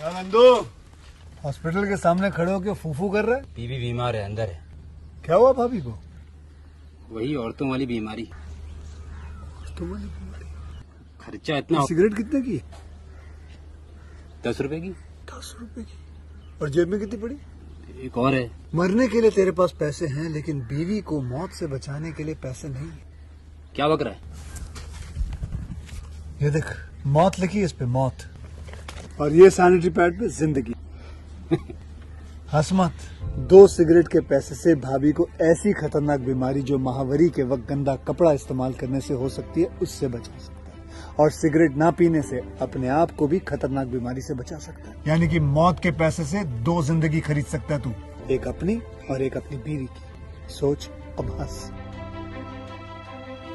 क्या नंदू हॉस्पिटल के सामने खड़े होकर फूफू कर रहा है? बीवी बीमार है, अंदर है। क्या हुआ भाभी को? वही औरतों वाली बीमारी। तुम्हारी बीमारी? खर्चा इतना। सिगरेट कितने की? 10 रुपए की। 10 रुपए की। और जेब में कितनी पड़ी? एक और है। मरने के लिए तेरे पास पैसे हैं, लेकिन बीवी को मौत से बचाने के लिए पैसे नहीं है। क्या बक रहा है? ये देख, मौत लिखी है इस पे, मौत। और ये सैनिटरी पैड पे जिंदगी। हंस मत। 2 सिगरेट के पैसे से भाभी को ऐसी खतरनाक बीमारी जो महावरी के वक्त गंदा कपड़ा इस्तेमाल करने से हो सकती है, उससे बचा सकता है। और सिगरेट ना पीने से अपने आप को भी खतरनाक बीमारी से बचा सकता है। यानी कि मौत के पैसे से 2 जिंदगी खरीद सकता है तू, एक अपनी और एक अपनी बीवी की। सोच, अब हंस।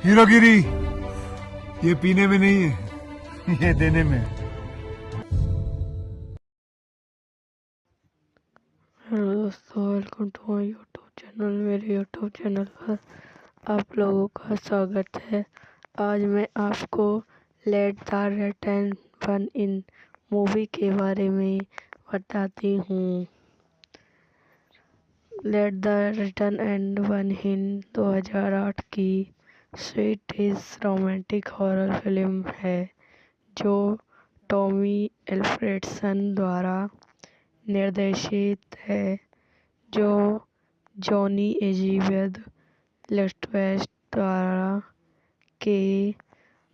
हीरोगिरी ये पीने में नहीं है, ये देने में है। हेलो दोस्तों, welcome to my YouTube channel. मेरे यूट्यूब चैनल पर आप लोगों का स्वागत है। आज मैं आपको let the return one in movie के बारे में बताती हूँ। Let the return and one in 2008 की sweet is romantic horror film है जो टॉमी एल्फ्रेडसन द्वारा निर्देशित है, जो जॉनी एलिजाबेथ लिस्टवेस्ट द्वारा के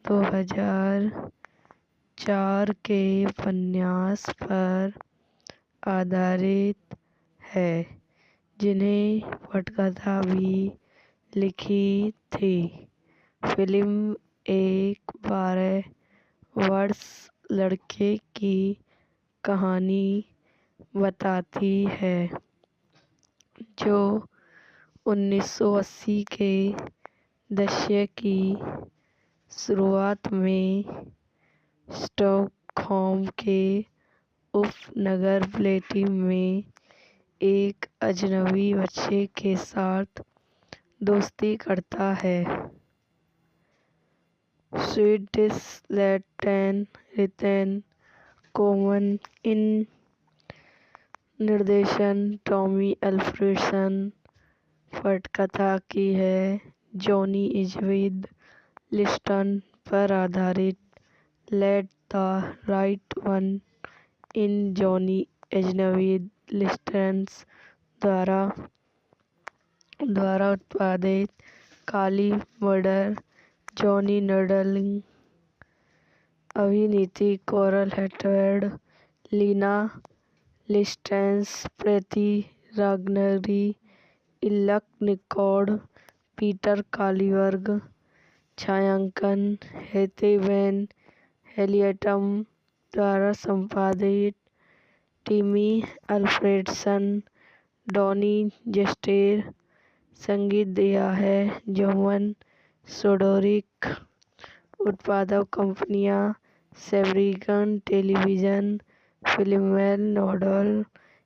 2004 के उपन्यास पर आधारित है, जिन्हें पटकथा भी लिखी थी। फिल्म एक 12 वर्ष लड़के की कहानी बताती है जो 1980 के दशक की शुरुआत में स्टॉकहोम के उपनगर प्लेटिन में एक अजनबी बच्चे के साथ दोस्ती करता है। स्वीडिश लेट रिटर्न कॉमन इन निर्देशन टॉमी एल्फ्रेडसन, पटकथा की है जॉनी एलिजाबेथ लिस्टन पर आधारित let the right one in Johnny Elizabeth Liston द्वारा उत्पादित काली मर्डर। जॉनी नडलिंग, अभिनीति कोरल हेटवेड, लीना लिस्टेंस, प्रीति रागनरी, इल्लक निकोड, पीटर कालीवर्ग, छायांकन हेथे वैन हेलियटम द्वारा संपादित। टिमी अल्फ्रेडसन, डॉनी जेस्टेर, संगीत दिया है जोमन सोडोरिक। उत्पादक कंपनियां सेब्रिगन टेलीविजन, फिल्मवेल नोडल,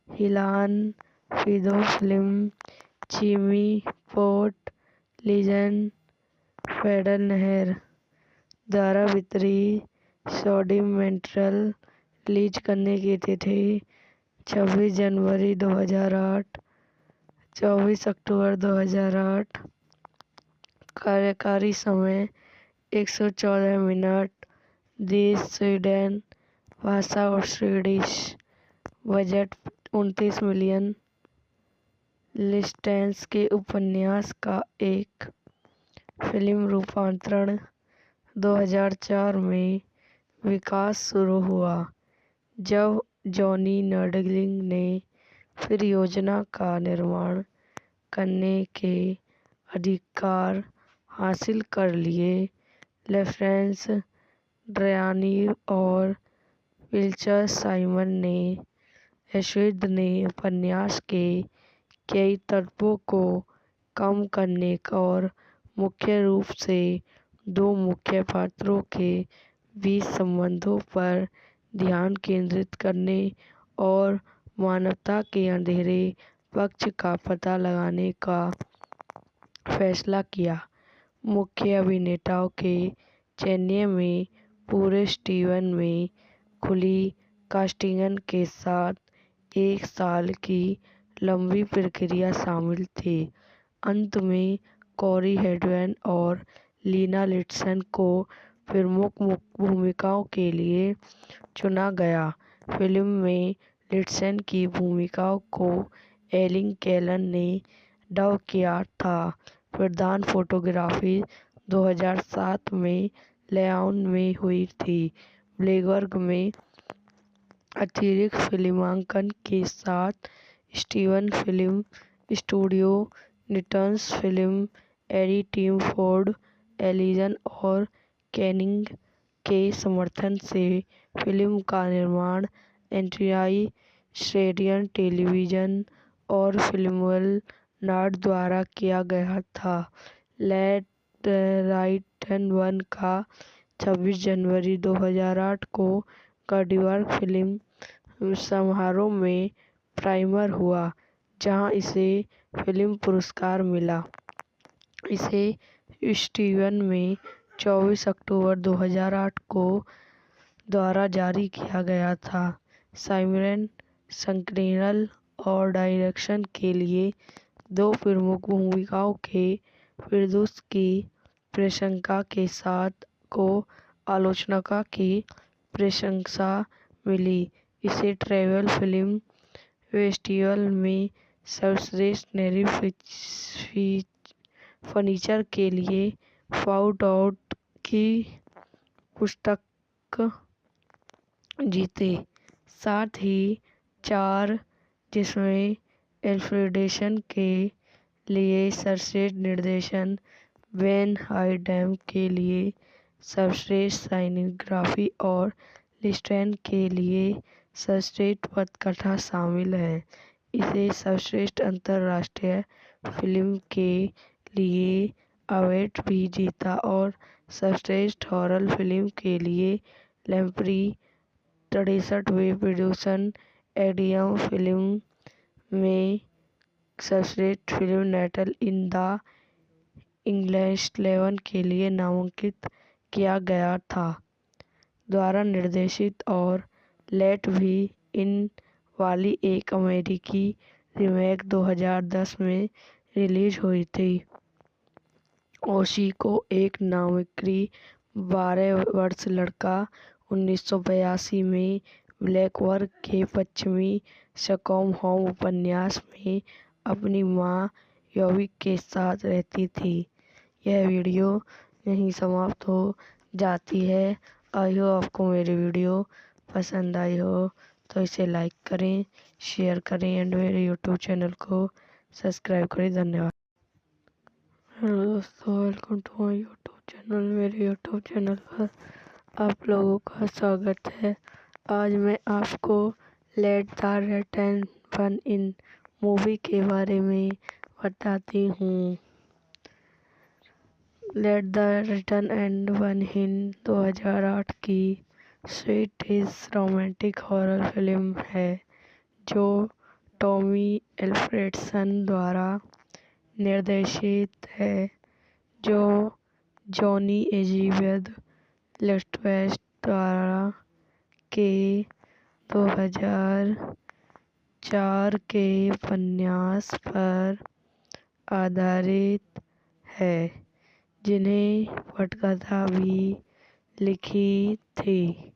हिलान फिदो फिल्म, चिमी पोर्ट, लीजेंड, फेडरल नहर द्वारा वितरित। सोडिमेंट्रल रिलीज करने की तिथि 26 जनवरी 2008, 24 अक्टूबर 2008। कार्यकारी समय 114 मिनट। देश स्वीडन, भाषा और स्वीडिश। Budget 29 million. लिस्टेंस के उपन्यास का एक फिल्म रूपांतरण 2004 में विकास शुरू हुआ, जब जॉनी नडलिंग ने फिर योजना का निर्माण करने के अधिकार हासिल कर लिए। लॉरेंस ड्रयानी और विल्चर साइमन ने एशविद ने उपन्यास के कई तत्वों को कम करने और मुख्य रूप से 2 मुख्य पात्रों के बीच संबंधों पर ध्यान केंद्रित करने और मानवता के अंधेरे पक्ष का पता लगाने का फैसला किया। मुख्य अभिनेताओं के चयन में पूरे स्टीवन में खुली कास्टिंग के साथ 1 साल की लंबी प्रक्रिया शामिल थी। अंत में कोरी हेडवेन और लीना लिंडसे को प्रमुख भूमिकाओं के लिए चुना गया। फिल्म में लिंडसे की भूमिका को एलिन कैलन ने डब किया था। प्रधान फोटोग्राफी 2007 में लेआउट में हुई थी। ब्लैकबर्ग में अतिरिक्त फिल्मांकन के साथ स्टीवन फिल्म स्टूडियो, निटन्स film, AD team Ford, Allison और कैनिंग के समर्थन से फिल्म का निर्माण एंड्रिया श्रेडियर टेलीविजन और फिल्मवेल नॉर्थ द्वारा किया गया था। लेट राइट वन का 26 जनवरी 2008 को कार्डिवर्क फिल्म समारोह में प्रीमियर हुआ, जहां इसे फिल्म पुरस्कार मिला। इसे स्टीवन में 24 अक्टूबर 2008 को द्वारा जारी किया गया था। साइमन स्क्रीनप्ले और डायरेक्शन के लिए 2 प्रमुख भूमिकाओं के प्रदर्शन की प्रशंसा के साथ को आलोचकों की प्रशंसा मिली। इसे ट्रैवल फिल्म फेस्टिवल में सर्वश्रेष्ठ नए फीचर के लिए फाउट आउट की पुरस्कार जीते। साथ ही 4 जिसमें एल्फ्रेडसन के लिए सर्वश्रेष्ठ निर्देशन, वेन हाइडेम के लिए सर्वश्रेष्ठ सिनेमेटोग्राफी और लिंडसे के लिए सर्वश्रेष्ठ पटकथा शामिल हैं। इसे सर्वश्रेष्ठ अंतर्राष्ट्रीय फिल्म के लिए अवार्ड भी जीता और सर्वश्रेष्ठ हॉरर फिल्म के लिए लेम्प्री 63वें प्रोड्यूसर एडियम फिल्म में सर्वश्रेष्ठ film natal in the English लेवन के लिए नामांकित किया गया था। द्वारा निर्देशित और लेट भी इन वाली एक अमेरिकी रीमेक 2010 में रिलीज हुई थी। ओशी को एक नामित 12 वर्षीय लड़का 1982 में ब्लैकबर्ग के पश्चिमी स्टॉकहोम उपन्यास में अपनी मां योविक के साथ रहती थी। यह वीडियो यहीं समाप्त हो जाती है। आई होप आपको मेरी वीडियो पसंद आई हो, तो इसे लाइक करें, शेयर करें एंड मेरे यूट्यूब चैनल को सब्सक्राइब करें। धन्यवाद। हेलो दोस्तों, welcome to my YouTube channel. मेरे यूट्यूब चैनल पर आप लोगों का स्वागत है। आज मैं आपको let the right one in movie के बारे में बताती हूँ। Let the right one in 2008 की स्वीडिश रोमांटिक हॉरर फिल्म है, जो टॉमी एल्फ्रेडसन द्वारा निर्देशित है, जो जॉनी एज़ेवेल्ड लेटवेस्ट द्वारा के 2004 के उपन्यास पर आधारित है, जिन्हें पटकथा भी लिखी थी।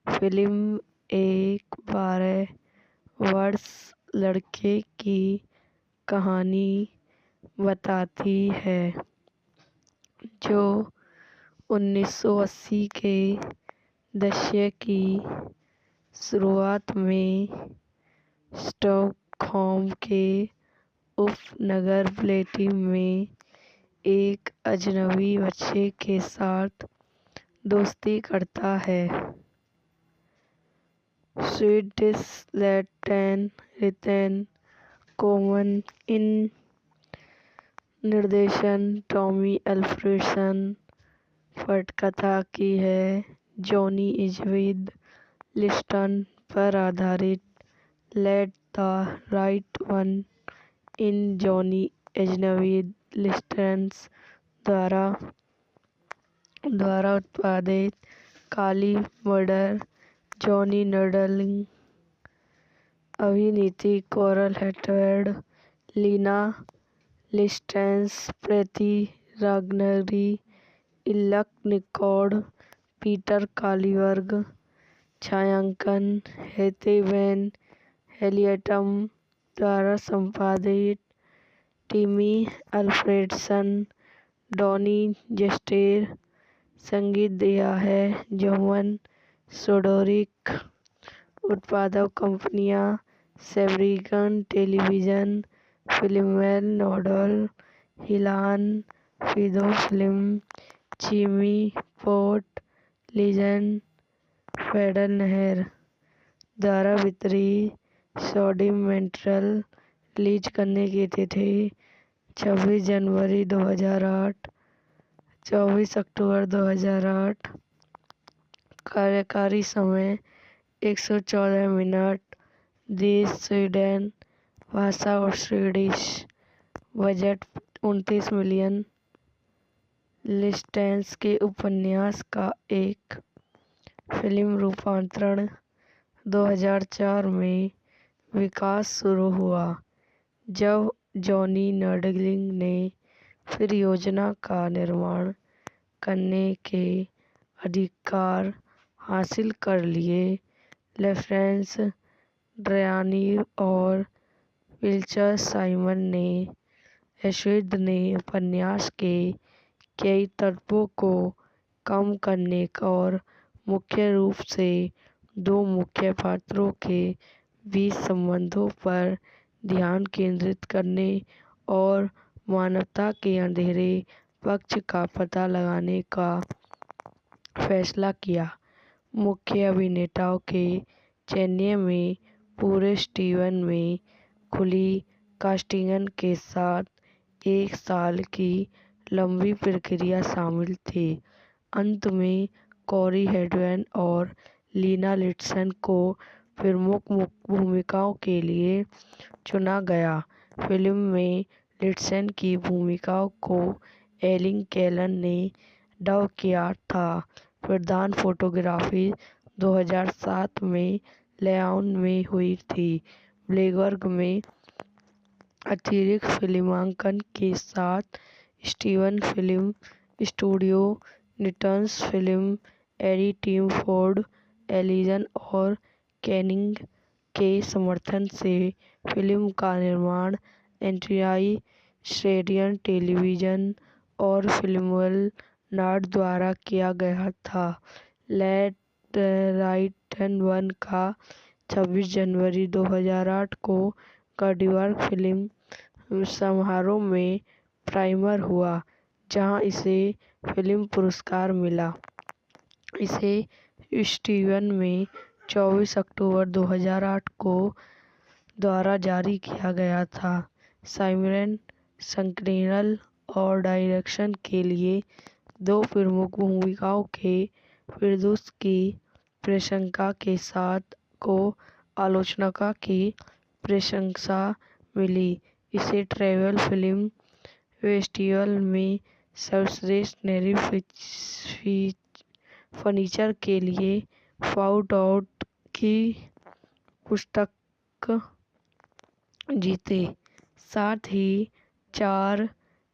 फिल्म एक 12 वर्षीय लड़के की कहानी बताती है, जो 1980 के दशक की शुरुआत में स्टॉकहोम के उपनगर ब्लेटिम में एक अजनबी बच्चे के साथ दोस्ती करता है। स्वीडिश रिटेन कॉमन इन निर्देशन टॉमी एल्फ्रेडसन, पटकथा की है जॉनी एज़ेवेल्ड लिस्टन पर आधारित। Let the right one in Johnny Ajvide लिस्टन द्वारा उत्पादित काली मर्डर जॉनी नडलिंग, अभिनीति कोरल हेटवेड, लीना लिस्टेंस, प्रीति रागनरी, इल्लक निकोड, पीटर कालीवर्ग, छायांकन हेते वैन हेलियटम द्वारा संपादित, टिमी अल्फ्रेडसन, डॉनी जेस्टेर, संगीत दिया है जोमन सोडोरिक, उत्पादक कंपनियां सेब्रिगन टेलीविजन, फिल्मवेल नोडल, हिलान, फिदो फिल्म, चीमी पोर्ट, लीजेंड, फेडरल नहर द्वारा वितरित। सोडिमेंट्रल रिलीज करने की तिथि 26 जनवरी 2008, 24 अक्टूबर 2008। कार्यकारी समय 114 मिनट। देश स्वीडन, भाषा और स्वीडिश, बजट 29 मिलियन। लिस्टेंस के उपन्यास का एक फिल्म रूपांतरण 2004 में विकास शुरू हुआ, जब जॉनी नडलिंग ने फिर योजना का निर्माण करने के अधिकार हासिल कर लिए। लेफ्रेंस ड्रयानी और विल्चर साइमन ने एशविद ने उपन्यास के कई तत्वों को कम करने और मुख्य रूप से दो मुख्य पात्रों के बीच संबंधों पर ध्यान केंद्रित करने और मानवता के अंधेरे पक्ष का पता लगाने का फैसला किया। मुख्य अभिनेताओं के चयन में पूरे स्टीवन में खुली कास्टिंग के साथ 1 साल की लंबी प्रक्रिया शामिल थी। अंत में कोरी हेडवेन और लीना लिंडसे को प्रमुख भूमिकाओं के लिए चुना गया। फिल्म में लिंडसे की भूमिका को एलिन कैलन ने डब किया था। प्रधान फोटोग्राफी 2007 में लेआउट में हुई थी। ब्लैकबर्ग में अतिरिक्त फिल्मांकन के साथ स्टीवन फिल्म स्टूडियो, निटन्स film, AD team Ford, Allison और कैनिंग के समर्थन से फिल्म का निर्माण एंड्रिया श्रेडियन टेलीविजन और फिल्मवेल नॉर्थ द्वारा किया गया था। लेट राइट वन का 26 जनवरी 2008 को कार्डिवर्क फिल्म समारोह में प्रीमियर हुआ, जहां इसे फिल्म पुरस्कार मिला। इसे स्टीवन में 24 अक्टूबर 2008 को द्वारा जारी किया गया था। साइमन स्क्रीनप्ले और डायरेक्शन के लिए 2 प्रमुख भूमिकाओं के प्रदर्शन की प्रशंसा के साथ को आलोचकों की प्रशंसा मिली। इसे ट्रैवल फिल्म फेस्टिवल में सर्वश्रेष्ठ नए फीचर के लिए फाउंड आउट की पुरस्कार जीते, साथ ही 4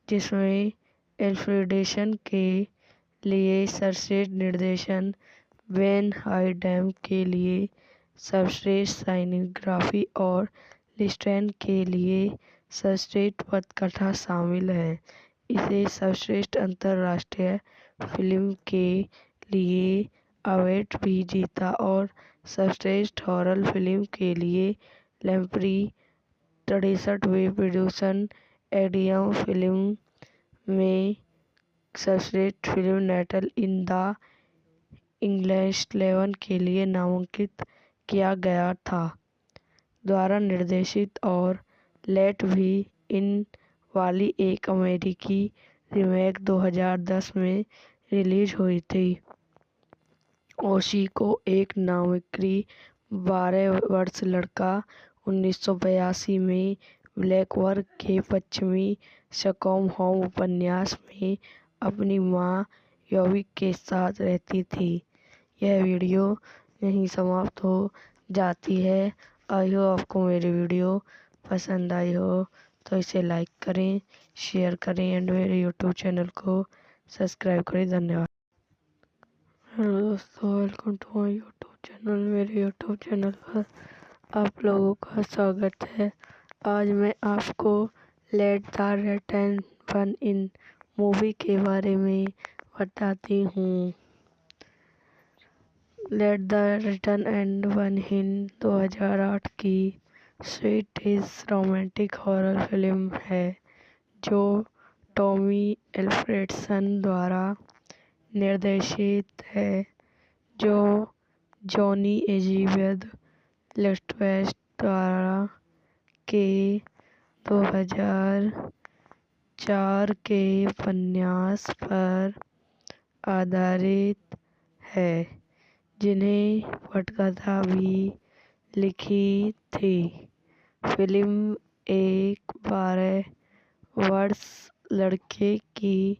जिसमें एल्फ्रेडसन के लिए सर्वश्रेष्ठ निर्देशन, वेन हाइडेम के लिए सर्वश्रेष्ठ सिनेमेटोग्राफी और लिंडसे के लिए सर्वश्रेष्ठ पटकथा शामिल हैं। इसे सर्वश्रेष्ठ अंतर्राष्ट्रीय फिल्म के लिए अवार्ड भी जीता और सर्वश्रेष्ठ हॉरर फिल्म के लिए लेम्प्री 63वें प्रोड्यूसर एडियम फिल्म में सर्वश्रेष्ठ film natal in the English 11 के लिए नामांकित किया गया था। द्वारा निर्देशित और लेट भी इन वाली एक अमेरिकी रीमेक 2010 में रिलीज हुई थी। ओशी को एक नामित 12 वर्षीय लड़का 1982 में ब्लैकबर्ग के पश्चिमी स्टॉकहोम उपन्यास में अपनी मां योविक के साथ रहती थी। यह वीडियो यहीं समाप्त हो जाती है। आई हो आपको मेरी वीडियो पसंद आई हो तो इसे लाइक करें, शेयर करें एंड मेरे यूट्यूब चैनल को सब्सक्राइब करें। धन्यवाद। हेलो दोस्तों, welcome to my YouTube channel. मेरे यूट्यूब चैनल पर आप लोगों का स्वागत है। आज मैं आपको let the return one in movie के बारे में बताती हूँ। Let the return and one in 2008 की sweet is romantic horror film है जो टॉमी एल्फ्रेडसन द्वारा निर्देशित है, जो जॉनी एलिजाबेथ लिस्टवेस्ट द्वारा के 2004 के उपन्यास पर आधारित है, जिन्हें पटकथा भी लिखी थी। फिल्म एक 12 वर्ष लड़के की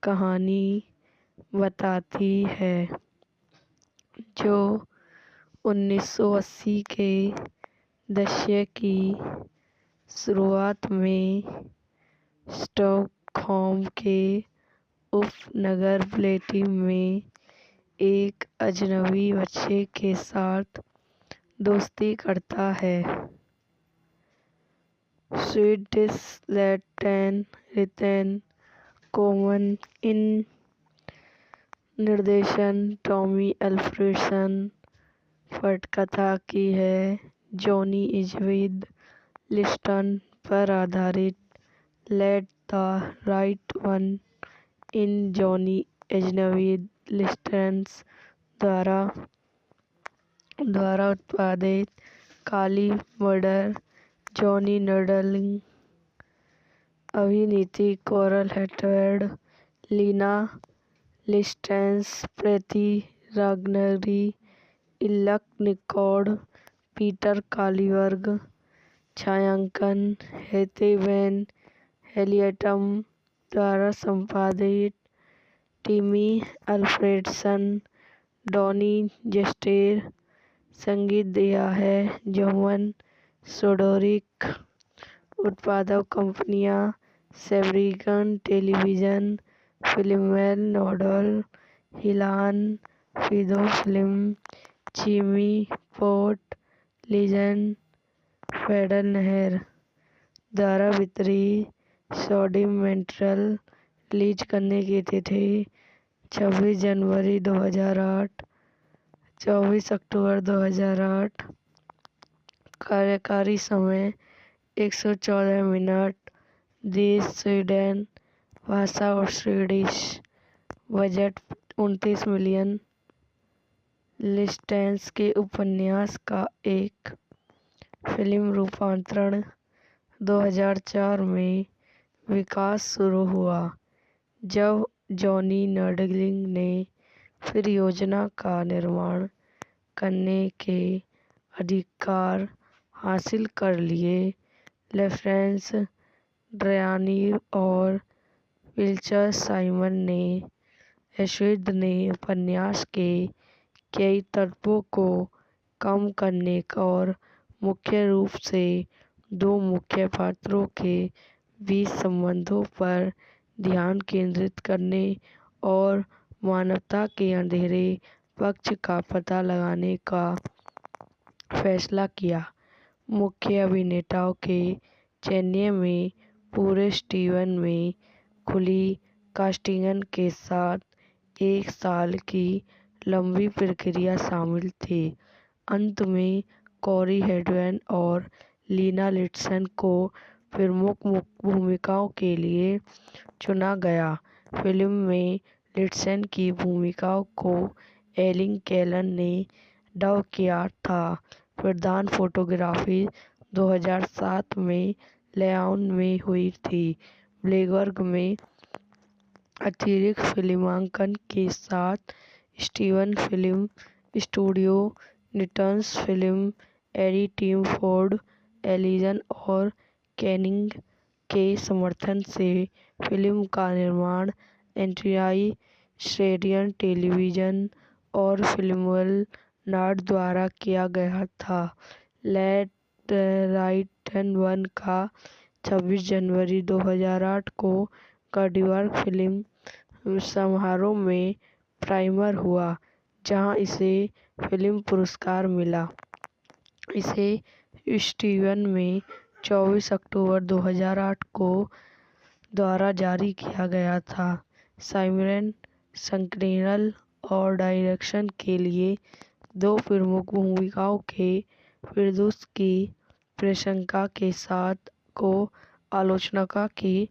कहानी बताती है जो 1980 के दशक की शुरुआत में स्टॉकहोम के उपनगर ब्लेटिम में एक अजनबी बच्चे के साथ दोस्ती करता है। स्वीडिश लेटन रिटन कॉमन इन निर्देशन टॉमी एल्फ्रेडसन, पटकथा की है जॉनी एलिजाबेथ लिस्टन पर आधारित। Let the right one in Johnny Elizabeth Liston द्वारा उत्पादित। काली मर्डर, जॉनी नडलिंग, अभिनीति कोरल हेटवेड, लीना लिस्टेंस, प्रीति रागनरी, इल्लक निकोड, पीटर कालीबर्ग, छायांकन हेथे वैन हेलियटम द्वारा संपादित। टिमी अल्फ्रेडसन, डॉनी जेस्टेर, संगीत दिया है जोमन सोडोरिक। उत्पादक कंपनियां सेब्रिगन टेलीविजन, फिल्मवेल नोडल, हिलान फिदो फिल्म, चिमी पोर्ट, लीजन फेडरल नहर द्वारा वितरित। सोडिमेंट्रल रिलीज करने की तिथि 26 जनवरी 2008, 24 अक्टूबर 2008। कार्यकारी समय 114 मिनट। देश स्वीडन, भाषा और स्वीडिश। Budget 29 million. लिस्टेंस के उपन्यास का एक फिल्म रूपांतरण 2004 में विकास शुरू हुआ, जब जॉनी नडलिंग ने फिर योजना का निर्माण करने के अधिकार हासिल कर लिए। लॉरेंस ड्रयानी और विल्चर साइमन ने एशविद ने उपन्यास के कई तत्वों को कम करने और मुख्य रूप से दो मुख्य पात्रों के बीच संबंधों पर ध्यान केंद्रित करने और मानवता के अंधेरे पक्ष का पता लगाने का फैसला किया। मुख्य अभिनेताओं के चयन में पूरे स्टीवन में खुली कास्टिंग के साथ 1 साल की लंबी प्रक्रिया शामिल थी। अंत में कोरी हेडवेन और लीना लिस्टन को प्रमुख भूमिकाओं के लिए चुना गया। फिल्म में लिस्टन की भूमिका को एलिन कैलन ने डब किया था। प्रधान फोटोग्राफी 2007 में लेआउट में हुई थी। ब्लैकबर्ग में अतिरिक्त फिल्मांकन के साथ स्टीवन फिल्म स्टूडियो, निटन्स film, AD team Ford, Allison और कैनिंग के समर्थन से फिल्म का निर्माण एंट्रियाई स्टेडियम टेलीविजन और फिल्मवेल नाट द्वारा किया गया था। लेट राइट हैंड वन का 26 जनवरी 2008 को कार्डिवर्क फिल्म समारोह में प्राइमर हुआ, जहां इसे फिल्म पुरस्कार मिला। इसे स्टीवन में 24 अक्टूबर 2008 को द्वारा जारी किया गया था। साइमन संकीर्णन और डायरेक्शन के लिए 2 प्रमुख भूमिकाओं के फिरदौस की प्रशंसा के साथ को आलोचना की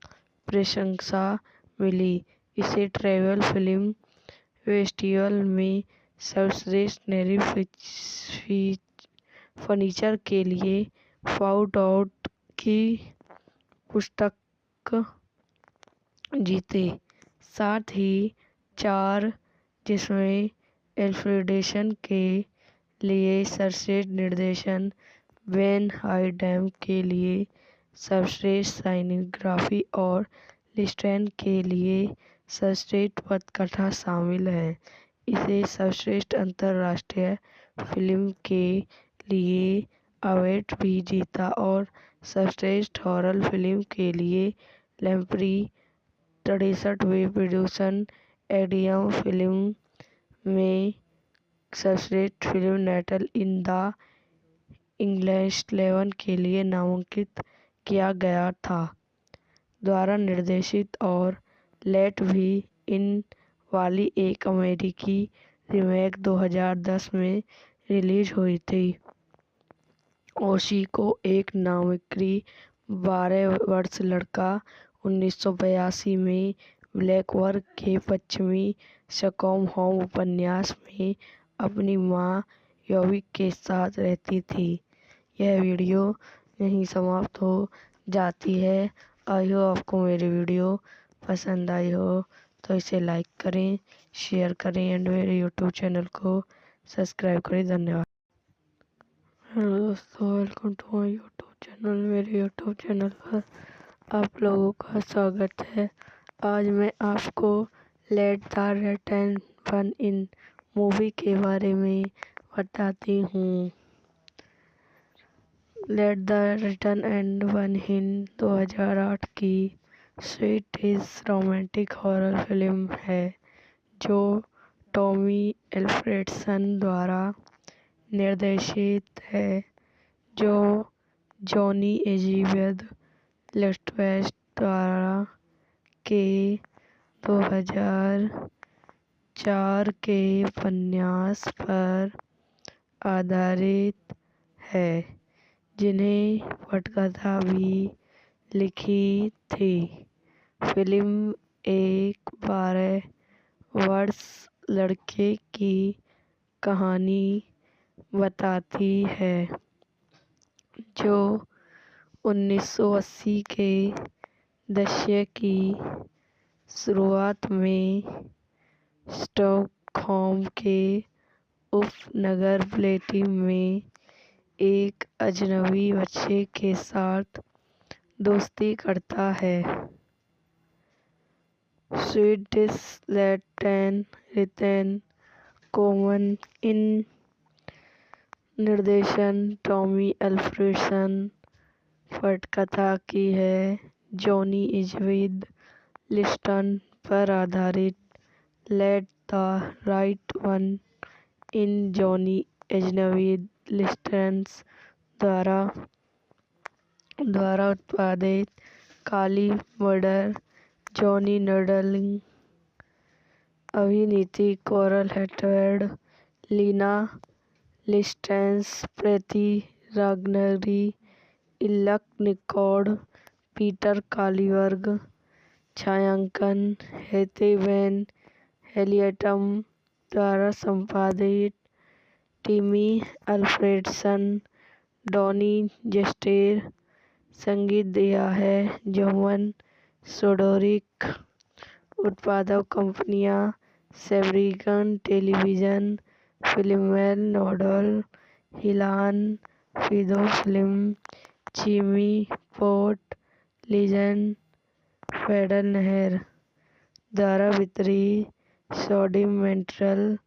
प्रशंसा मिली। इसे ट्रैवल फिल्म फेस्टिवल में सर्वश्रेष्ठ नए फीचर के लिए फाउट आउट की पुस्तक जीते, साथ ही 4 जिसमें एल्फ्रेडेशन के लिए सर्वश्रेष्ठ निर्देशन, वेन हाइडम के लिए सर्वश्रेष्ठ साइनेग्राफी और लिस्टेन के लिए सर्वश्रेष्ठ पटकथा शामिल हैं। इसे सर्वश्रेष्ठ अंतर्राष्ट्रीय फिल्म के लिए अवार्ड भी जीता और सर्वश्रेष्ठ हॉरर फिल्म के लिए लैम्प्री 63वें प्रोड्यूसर एडियम फिल्म में सर्वश्रेष्ठ film natal in the English 11 के लिए नामांकित किया गया था। द्वारा निर्देशित और लेट भी इन वाली एक अमेरिकी रीमेक 2010 में रिलीज हुई थी। ओशी को एक नामिक्री 12 वर्ष लड़का 1982 में ब्लैकवर्क के पश्चिमी स्टॉकहोम उपन्यास में अपनी मां योविक के साथ रहती थी। यह वीडियो यहीं समाप्त हो जाती है। आई हो आपको मेरी वीडियो पसंद आई हो तो इसे लाइक करें, शेयर करें एंड मेरे यूट्यूब चैनल को सब्सक्राइब करें। धन्यवाद। हेलो दोस्तों, welcome to my YouTube channel. मेरे यूट्यूब चैनल पर आप लोगों का स्वागत है। आज मैं आपको let the return one in movie के बारे में बताती हूँ। Let the return and one in 2008 की स्वीडिश रोमांटिक हॉरर फिल्म है जो टॉमी एल्फ्रेडसन द्वारा निर्देशित है, जो जॉनी एलिजाबेथ लिस्टवेस्ट द्वारा के 2004 के उपन्यास पर आधारित है, जिन्हें पटकथा भी लिखी थी। फिल्म एक 12 वर्ष लड़के की कहानी बताती है जो 1980 के दशक की शुरुआत में स्टॉकहोम के उपनगर ब्लेटी में एक अजनबी बच्चे के साथ दोस्ती करता है। स्वीडिश लेट रिटर्न कॉमन इन निर्देशन टॉमी एल्फ्रेडसन, पटकथा की है जॉनी एलिजाबेथ लिस्टन पर आधारित। Let the right one in Johnny Elizabeth Liston द्वारा उत्पादित काली मर्डर, जॉनी नडलिंग, अभिनीति कोरल हेटवेड, लीना लिस्टेंस, प्रीति रागनरी, इल्लक निकोड, पीटर कालीवर्ग, छायांकन हेथे वैन हेलियटम द्वारा संपादित। टिमी अल्फ्रेडसन, डॉनी जेस्टेर, संगीत दिया है जोमन सोडोरिक। उत्पादक कंपनियां सेब्रिगन टेलीविजन, फिल्मेल नोडल, हिलान फिदो फिल्म, चिमी पोर्ट, लीजन फेडर नहर द्वारा वितरित। सॉडिम मेंट्रल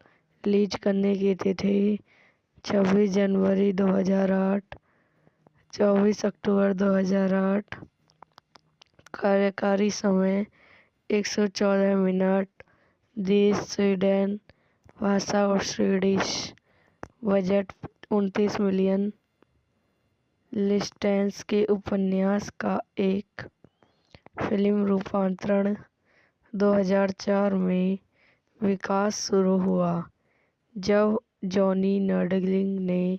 रिलीज करने की तिथि 26 जनवरी 2008, 24 अक्टूबर 2008। कार्यकारी समय 114 मिनट। देश स्वीडन। भाषा और स्वीडिश। Budget 29 million. लिस्टेंस के उपन्यास का एक फिल्म रूपांतरण 2004 में विकास शुरू हुआ जब जॉनी नर्डलिंग ने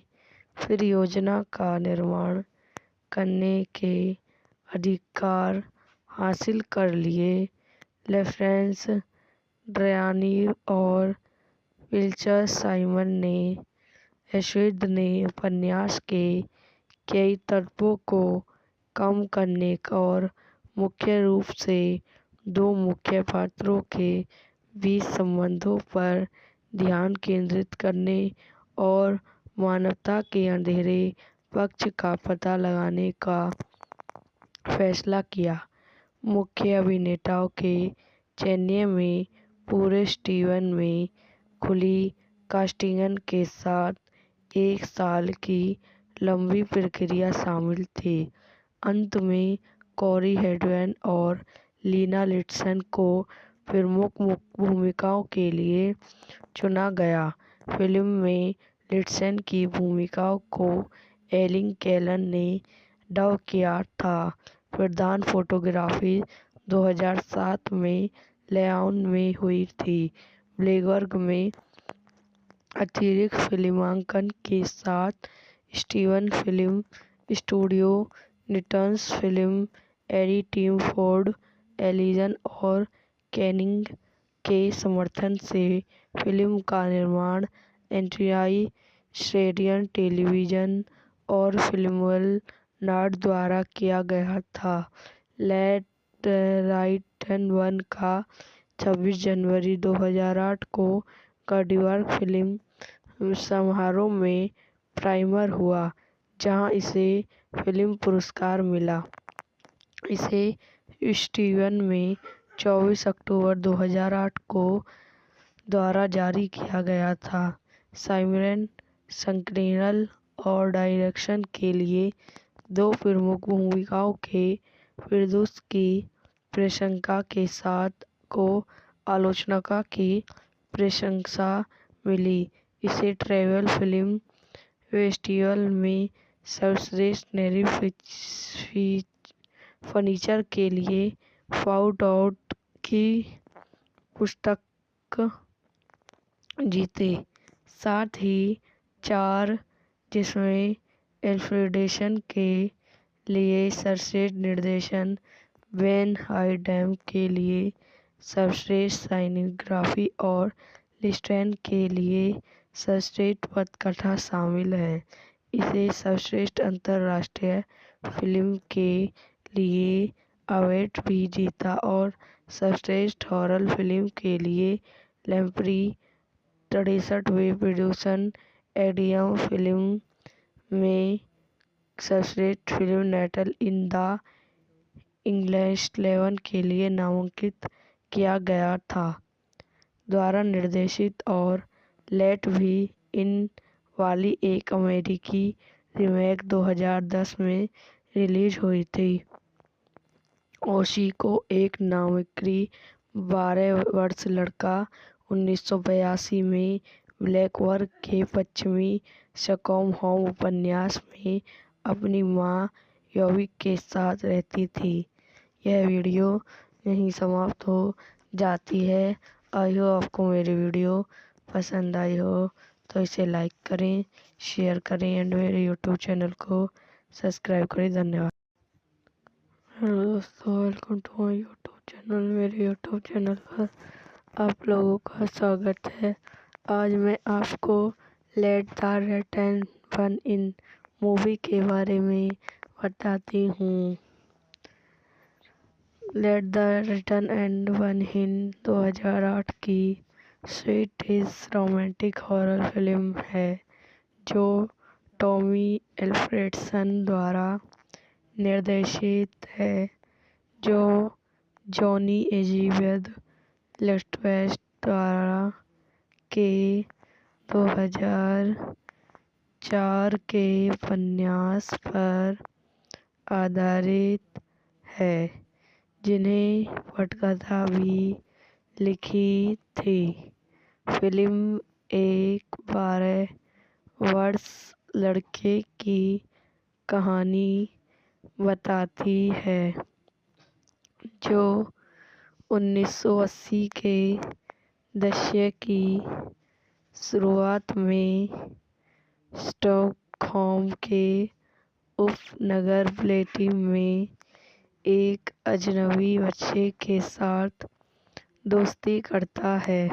फिर योजना का निर्माण करने के अधिकार हासिल कर लिए। लेफ्रेंस ड्रयानी और विल्चर साइमन ने एशविद ने उपन्यास के कई तत्वों को कम करने और मुख्य रूप से दो मुख्य पात्रों के बीच संबंधों पर ध्यान केंद्रित करने और मानवता के अंधेरे पक्ष का पता लगाने का फैसला किया। मुख्य अभिनेताओं के चयन में पूरे स्टीवन में खुली कास्टिंग के साथ 1 साल की लंबी प्रक्रिया शामिल थी। अंत में कोरी हेडवेन और लीना लिंडसे को प्रमुख भूमिकाओं के लिए चुना गया। फिल्म में लिंडसे की भूमिका को एलिन कैलन ने डब किया था। प्रधान फोटोग्राफी 2007 में लेआउट में हुई थी। ब्लैकबर्ग में अतिरिक्त फिल्मांकन के साथ स्टीवन फिल्म स्टूडियो, निटन्स film, AD team Ford, Allison और कैनिंग के समर्थन से फिल्म का निर्माण एंड्रिया श्रेडियन टेलीविजन और फिल्मवेल नॉर्ड द्वारा किया गया था। लेट राइट 1 का 26 जनवरी 2008 को कार्डिवर्क फिल्म समारोह में प्रीमियर हुआ, जहां इसे फिल्म पुरस्कार मिला। इसे स्टीवन में 24 अक्टूबर 2008 को द्वारा जारी किया गया था। साइमन स्क्रीनप्ले और डायरेक्शन के लिए 2 प्रमुख भूमिकाओं के प्रदर्शन की प्रशंसा के साथ को आलोचकों की प्रशंसा मिली। इसे ट्रैवल फिल्म फेस्टिवल में सर्वश्रेष्ठ नए फीचर के लिए फाउंड आउट की पुरस्कार जीते, साथ ही 4 जिसमें एल्फ्रेडसन के लिए सर्वश्रेष्ठ निर्देशन, वेन हाइडेम के लिए सर्वश्रेष्ठ सिनेमेटोग्राफी और लिंडसे के लिए सर्वश्रेष्ठ पटकथा शामिल हैं। इसे सर्वश्रेष्ठ अंतर्राष्ट्रीय फिल्म के लिए अवार्ड भी जीता और सर्वश्रेष्ठ हॉरर फिल्म के लिए ग्रैंड-प्री 63वें प्रोड्यूसर एडियम फिल्म में सर्वश्रेष्ठ film natal in the English level के लिए नामांकित किया गया था। द्वारा निर्देशित और लेट भी इन वाली एक अमेरिकी रीमेक 2010 में रिलीज हुई थी। ओशी को एक नामित 12 वर्षीय लड़का 1982 में ब्लैकबर्ग के पश्चिमी स्टॉकहोम उपन्यास में अपनी मां योविक के साथ रहती थी। यह वीडियो यहीं समाप्त हो जाती है। आई होप आपको मेरी वीडियो पसंद आई हो तो इसे लाइक करें, शेयर करें एंड मेरे यूट्यूब चैनल को सब्सक्राइब करें। धन्यवाद। हेलो दोस्तों, welcome to my YouTube channel. मेरे यूट्यूब चैनल पर आप लोगों का स्वागत है। आज मैं आपको let the return one in movie के बारे में बताती हूँ। Let the return and one in 2008 की स्वीडिश रोमांटिक हॉरर फिल्म है जो टॉमी एल्फ्रेडसन द्वारा निर्देशित है, जो जॉनी एज़ेवेद लेफ्टवेस्ट द्वारा के 2000 2004 के उपन्यास पर आधारित है, जिन्हें पटकथा भी लिखी थी। फिल्म एक 12 वर्ष लड़के की कहानी बताती है, जो 1980 के दशक की शुरुआत में स्टॉकहोम के उपनगर ब्लेटिम में एक अजनबी बच्चे के साथ दोस्ती करता है।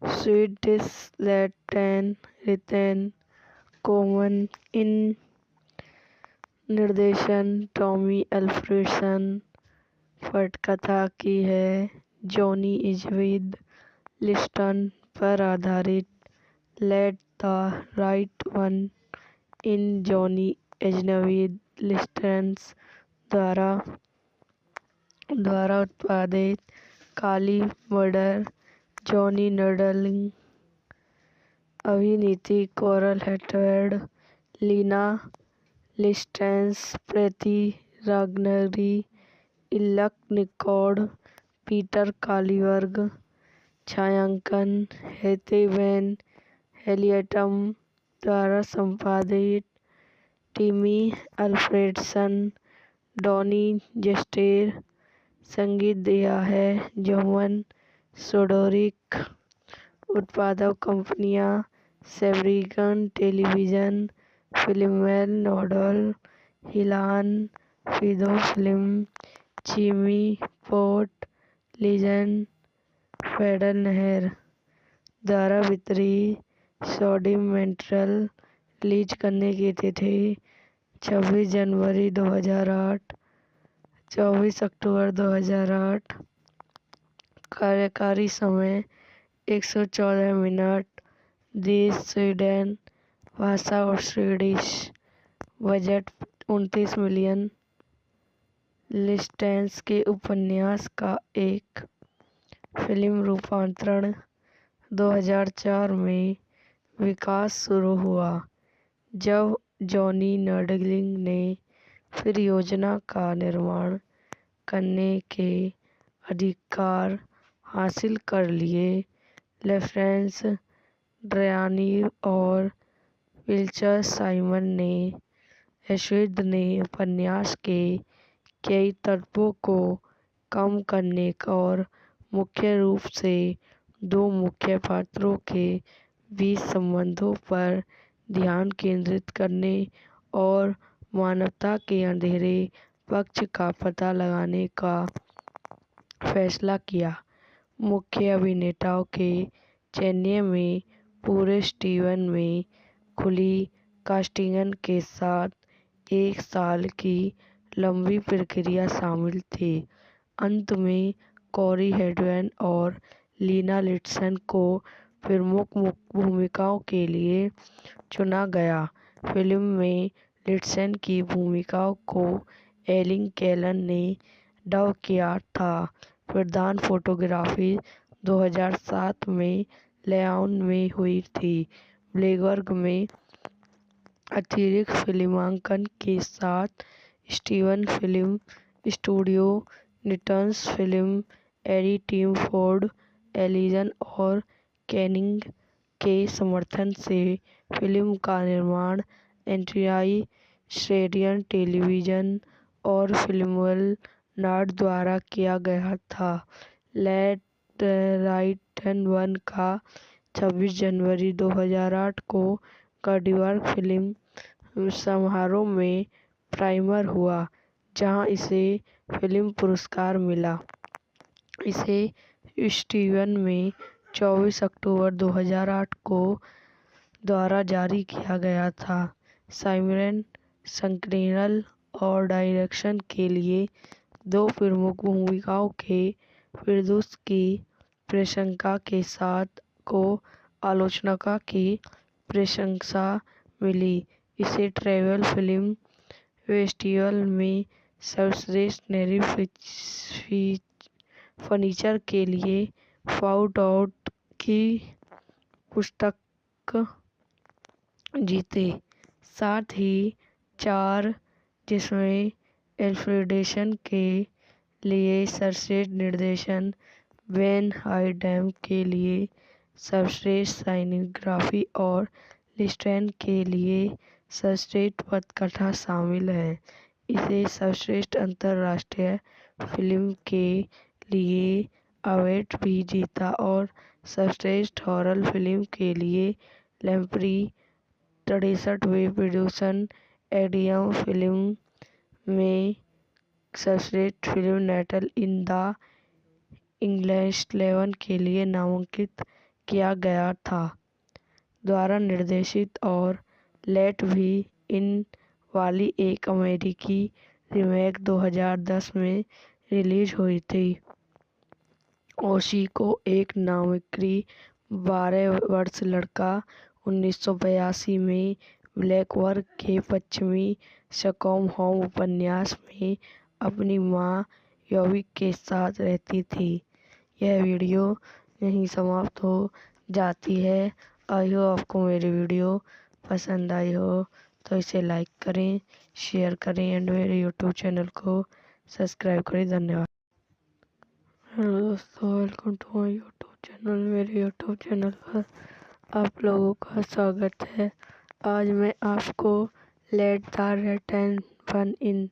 स्वीडिश लैटिन रितेन कोमन इन निर्देशन टॉमी अल्फ्रेडसन। पटकथा की है जॉनी इजवेद लिस्टन पर आधारित। Let the right one in Johnny Ajvide Lindqvist द्वारा उत्पादित। काली मर्डर जॉनी नर्डलिंग। अभिनीति कोरल हेटवेड, लीना लिस्टेंस, प्रीति रागनरी, इल्लक निकोड, पीटर कालीबर्ग। छायांकन हेथे वैन हेलियटम द्वारा संपादित। टिमी अल्फ्रेडसन, डॉनी जेस्टेर। संगीत दिया है जोमन सोडोरिक। उत्पादक कंपनियां सेब्रिगन टेलीविजन, फिल्मवेल नोडल, हिलान, फिदो फिल्म, चिमी पोर्ट, लीजेंड, फेडरल नहर द्वारा वितरित। सॉडिमेंट्रल। रिलीज करने की तिथि 26 जनवरी 2008, 24 अक्टूबर 2008। कार्यकारी समय 114 मिनट। देश स्वीडन। भाषा और स्वीडिश। Budget 29 million. लिस्टेंस के उपन्यास का एक फिल्म रूपांतरण 2004 में विकास शुरू हुआ, जब जॉनी नर्डलिंग ने फिर योजना का निर्माण करने के अधिकार हासिल कर लिए। लॉरेंस ड्रयानी और विल्चर साइमन ने इजवेद ने उपन्यास के कई तत्वों को कम करने और मुख्य रूप से दो मुख्य पात्रों के बीच संबंधों पर ध्यान केंद्रित करने और मानवता के अंधेरे पक्ष का पता लगाने का फैसला किया। मुख्य अभिनेताओं के चयन में पूरे स्टीवन में खुली कास्टिंग के साथ 1 साल की लंबी प्रक्रिया शामिल थी। अंत में कोरी हेडवेन और लीना लिस्टन को प्रमुख भूमिकाओं के लिए चुना गया। फिल्म में लिस्टन की भूमिका को एलिन कैलन ने डब किया था। प्रधान फोटोग्राफी 2007 में लेआउट में हुई थी। ब्लैकबर्ग में अतिरिक्त फिल्मांकन के साथ स्टीवन फिल्म स्टूडियो, निटन्स film, AD Tim Ford, Allison और कैनिंग के समर्थन से फिल्म का निर्माण एंड्रिया श्रेडियन टेलीविजन और फिल्मवेल नॉर्ड द्वारा किया गया था। लेट द राइट वन का 26 जनवरी 2008 को कार्डिवर्क फिल्म समारोह में प्रीमियर हुआ, जहां इसे फिल्म पुरस्कार मिला। इसे स्टीवन में 24 अक्टूबर 2008 को द्वारा जारी किया गया था। साइमन संकीर्णन और डायरेक्शन के लिए 2 प्रमुख भूमिकाओं के प्रदर्शन की प्रशंसा के साथ को आलोचकों की प्रशंसा मिली। इसे ट्रैवल फिल्म फेस्टिवल में सर्वश्रेष्ठ नई फीचर के लिए फाउंड आउट की पुस्तक जीते, साथ ही 4 जिसमें एल्फ्रेडेशन के लिए सर्वश्रेष्ठ निर्देशन, वेन हाइडम के लिए सर्वश्रेष्ठ साइनेग्राफी और लिस्टेन के लिए सर्वश्रेष्ठ पटकथा शामिल हैं। इसे सर्वश्रेष्ठ अंतर्राष्ट्रीय फिल्म के लिए अवार्ड भी जीता और सर्वश्रेष्ठ हॉरर फिल्म के लिए लैम्प्री 63वें प्रोड्यूसन एडियम फिल्म में सर्वश्रेष्ठ film natal in the English 11 के लिए नामांकित किया गया था। द्वारा निर्देशित और लेट भी इन वाली एक अमेरिकी रीमेक 2010 में रिलीज हुई थी। ओशी को एक नामिक्री 12 वर्ष लड़का 1982 में ब्लैकवर्क के पश्चिमी स्टॉकहोम उपन्यास में अपनी मां योविक के साथ रहती थी। यह वीडियो यहीं समाप्त हो जाती है। आई हो आपको मेरी वीडियो पसंद आई हो तो इसे लाइक करें, शेयर करें एंड मेरे यूट्यूब चैनल को सब्सक्राइब करें। धन्यवाद। हेलो दोस्तों, welcome to my YouTube channel. मेरे यूट्यूब चैनल पर आप लोगों का स्वागत है। आज मैं आपको let the return one in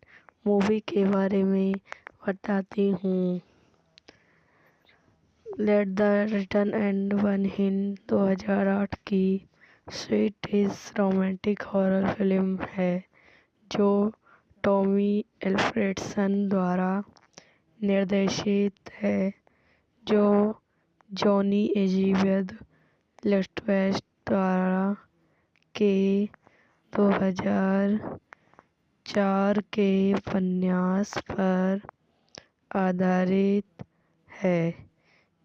movie के बारे में बताती हूँ। Let the return and one in 2008 की स्वीडिश रोमांटिक हॉरर फिल्म है जो टॉमी एल्फ्रेडसन द्वारा निर्देशित है, जो जॉनी एलिजाबेथ लिस्टवेस्ट द्वारा के 2004 के उपन्यास पर आधारित है,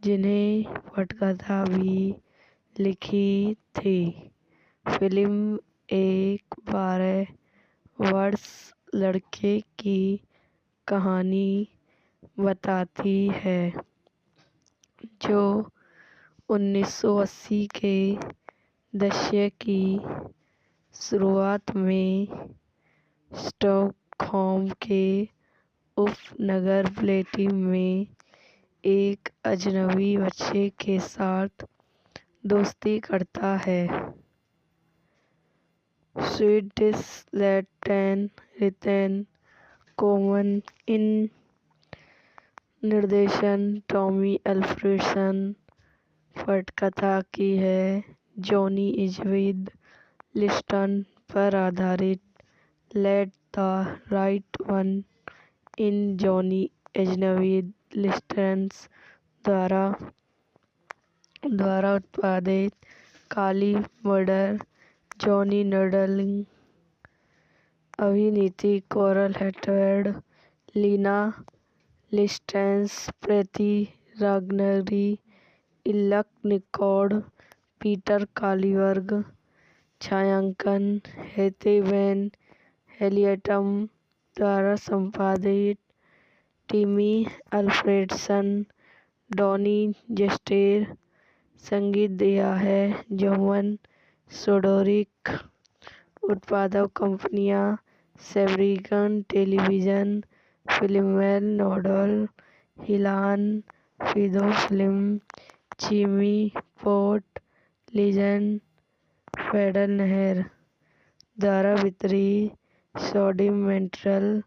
जिन्हें पटकथा भी लिखी थी। फिल्म एक 12 वर्ष लड़के की कहानी बताती है जो 1980 के दशक की शुरुआत में स्टॉकहोम के उपनगर ब्लेटिम में एक अजनबी बच्चे के साथ दोस्ती करता है। स्वीडिश लेटेन रिटेन कॉमन इन निर्देशन टॉमी एल्फ्रेडसन, पटकथा की है जॉनी एलिजाबेथ लिस्टन पर आधारित let the right one in Johnny Elizabeth Liston द्वारा उत्पादित काली मर्डर जॉनी नडलिंग, अभिनीति कोरल हेटवेड, लीना लिस्टेंस, प्रीति रागनरी, इल्लक निकोड, पीटर कालीबर्ग, छायांकन हेथे वैन हेलियटम द्वारा संपादित टिमी अल्फ्रेडसन, डॉनी जेस्टेर, संगीत दिया है जोमन सोडोरिक, उत्पादक कंपनियां सेब्रिगन टेलीविजन, फिल्मवेल नोडल, हिलान फिदो फिल्म, चीमी पोर्ट, लीजेंड, फेडरल नहर द्वारा वितरित सॉडिमेंट्रल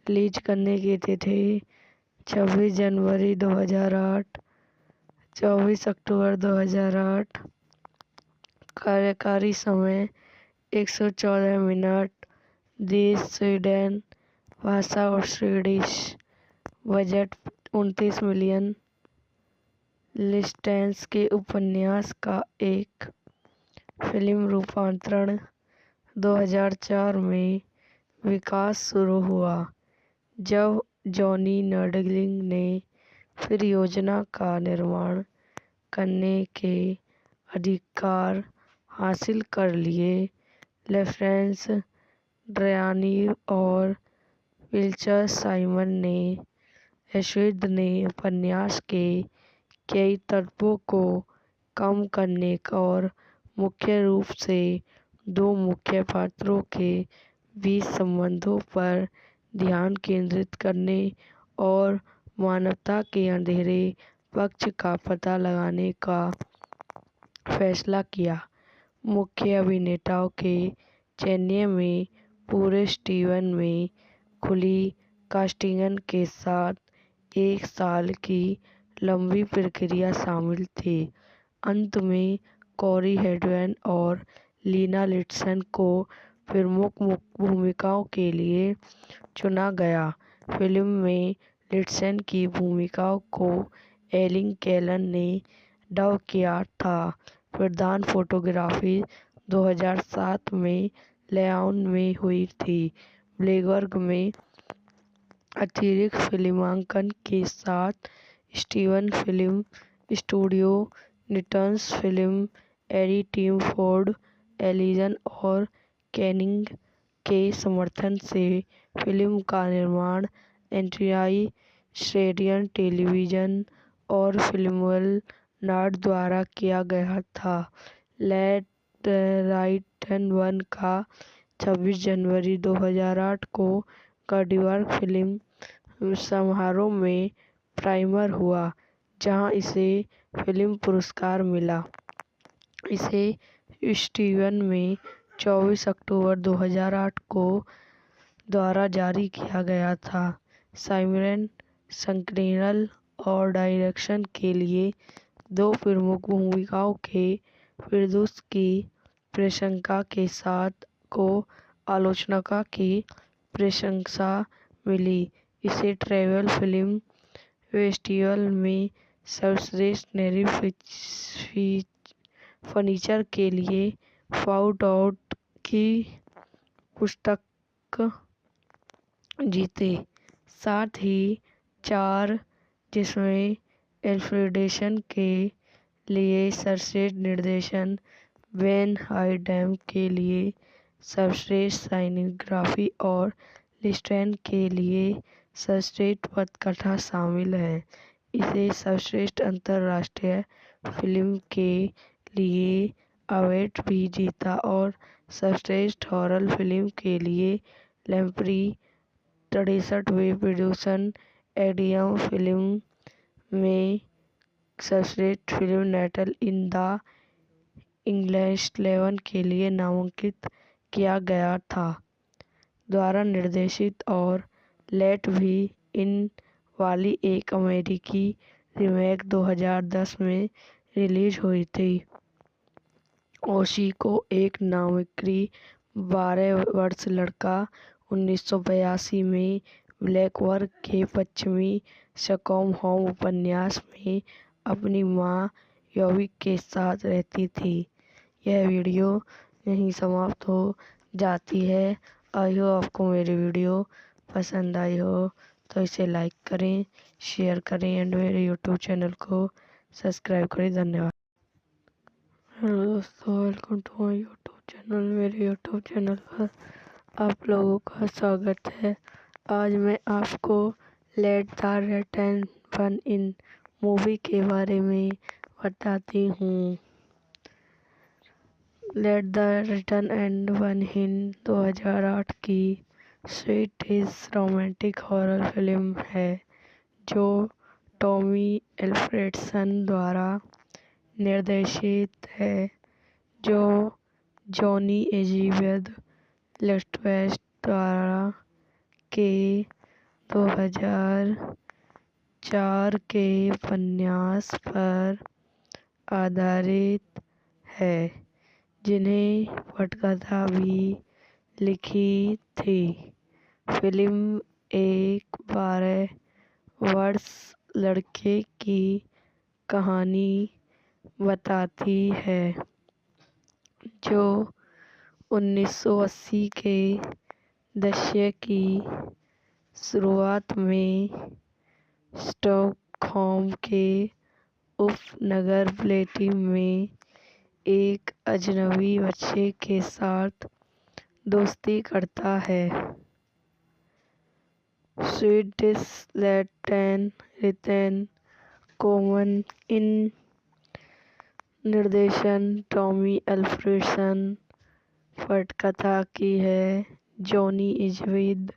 रिलीज करने की तिथि 26 जनवरी 2008, 24 अक्टूबर 2008। कार्यकारी समय 114 मिनट। देश स्वीडन, भाषा और स्वीडिश, बजट 29 मिलियन। लिस्टेंस के उपन्यास का एक फिल्म रूपांतरण 2004 में विकास शुरू हुआ जब जॉनी नडलिंग ने फिर योजना का निर्माण करने के अधिकार हासिल कर लिए। लेफ्रेंस ड्रयानी और विल्चर साइमन ने एशविद ने उपन्यास के कई तत्वों को कम करने और मुख्य रूप से दो मुख्य पात्रों के बीच संबंधों पर ध्यान केंद्रित करने और मानवता के अंधेरे पक्ष का पता लगाने का फैसला किया। मुख्य अभिनेताओं के चयन में पूरे स्टीवन में खुली कास्टिंग के साथ 1 साल की लंबी प्रक्रिया शामिल थी। अंत में कोरी हेडवेन और लीना लिंडसे को प्रमुख भूमिकाओं के लिए चुना गया। फिल्म में लिंडसे की भूमिका को एलिन कैलन ने डब किया था। प्रधान फोटोग्राफी 2007 में लेआउट में हुई थी। ब्लैकबर्ग में अतिरिक्त फिल्मांकन के साथ स्टीवन फिल्म स्टूडियो, निटन्स film, AD Tim Ford, Allison और कैनिंग के समर्थन से फिल्म का निर्माण एंड्रिया श्रेडियन टेलीविजन और फिल्मवेल नॉर्ड द्वारा किया गया था। लेट राइट 1 का 26 जनवरी 2008 को कार्डिफर्ग फिल्म समारोह में प्रीमियर हुआ, जहां इसे फिल्म पुरस्कार मिला। इसे स्टीवन में 24 अक्टूबर 2008 को द्वारा जारी किया गया था। साइमन स्क्रीनप्ले और डायरेक्शन के लिए 2 प्रमुख भूमिकाओं के प्रदर्शन की प्रशंसा के साथ को आलोचकों की प्रशंसा मिली। इसे ट्रैवल फिल्म फेस्टिवल में सर्वश्रेष्ठ नई फीचर के लिए फाउट आउट की पुरस्कार जीते। साथ ही 4 जिसमें एल्फ्रेडसन के लिए सर्वश्रेष्ठ निर्देशन, वेन हाइडम के लिए सर्वश्रेष्ठ सिनेमेटोग्राफी और लिंडसे के लिए सर्वश्रेष्ठ पटकथा शामिल हैं। इसे सर्वश्रेष्ठ अंतर्राष्ट्रीय फिल्म के लिए अवार्ड भी जीता और सर्वश्रेष्ठ हॉरर फिल्म के लिए ग्रैंड-प्री 63वें प्रोड्यूसर एक्ademy फिल्म में सर्वश्रेष्ठ film natal in the English level के लिए नामांकित किया गया था। द्वारा निर्देशित और लेट भी इन वाली एक अमेरिकी रीमेक 2010 में रिलीज हुई थी। ओशी को एक नागरिक 12 वर्षीय लड़का 1982 में ब्लैकबर्ग के पश्चिमी स्टॉकहोम उपन्यास में अपनी मां एबी के साथ रहती थी। यह वीडियो यहीं समाप्त हो जाती है। आई होप आपको मेरी वीडियो पसंद आई हो तो इसे लाइक करें, शेयर करें एंड मेरे यूट्यूब चैनल को सब्सक्राइब करें। धन्यवाद। हेलो दोस्तों, welcome to my YouTube channel. मेरे यूट्यूब चैनल पर आप लोगों का स्वागत है। आज मैं आपको let the right one in movie के बारे में बताती हूँ। Let the right one in 2008 की स्वीडिश रोमांटिक हॉरर फिल्म है जो टॉमी एल्फ्रेडसन द्वारा निर्देशित है, जो जॉनी एलिजाबेथ लेटवेस्ट द्वारा के 2004 के उपन्यास पर आधारित है, जिन्हें पटकथा भी लिखी थी। फिल्म एक 12 वर्षीय लड़के की कहानी बताती है जो 1980 के दशक की शुरुआत में स्टॉकहोम के उपनगर ब्लेटिम में एक अजनबी बच्चे के साथ दोस्ती करता है। स्वीडिश रिटन कॉमन इन निर्देशन टॉमी एल्फ्रेडसन, पटकथा की है जॉनी इज विद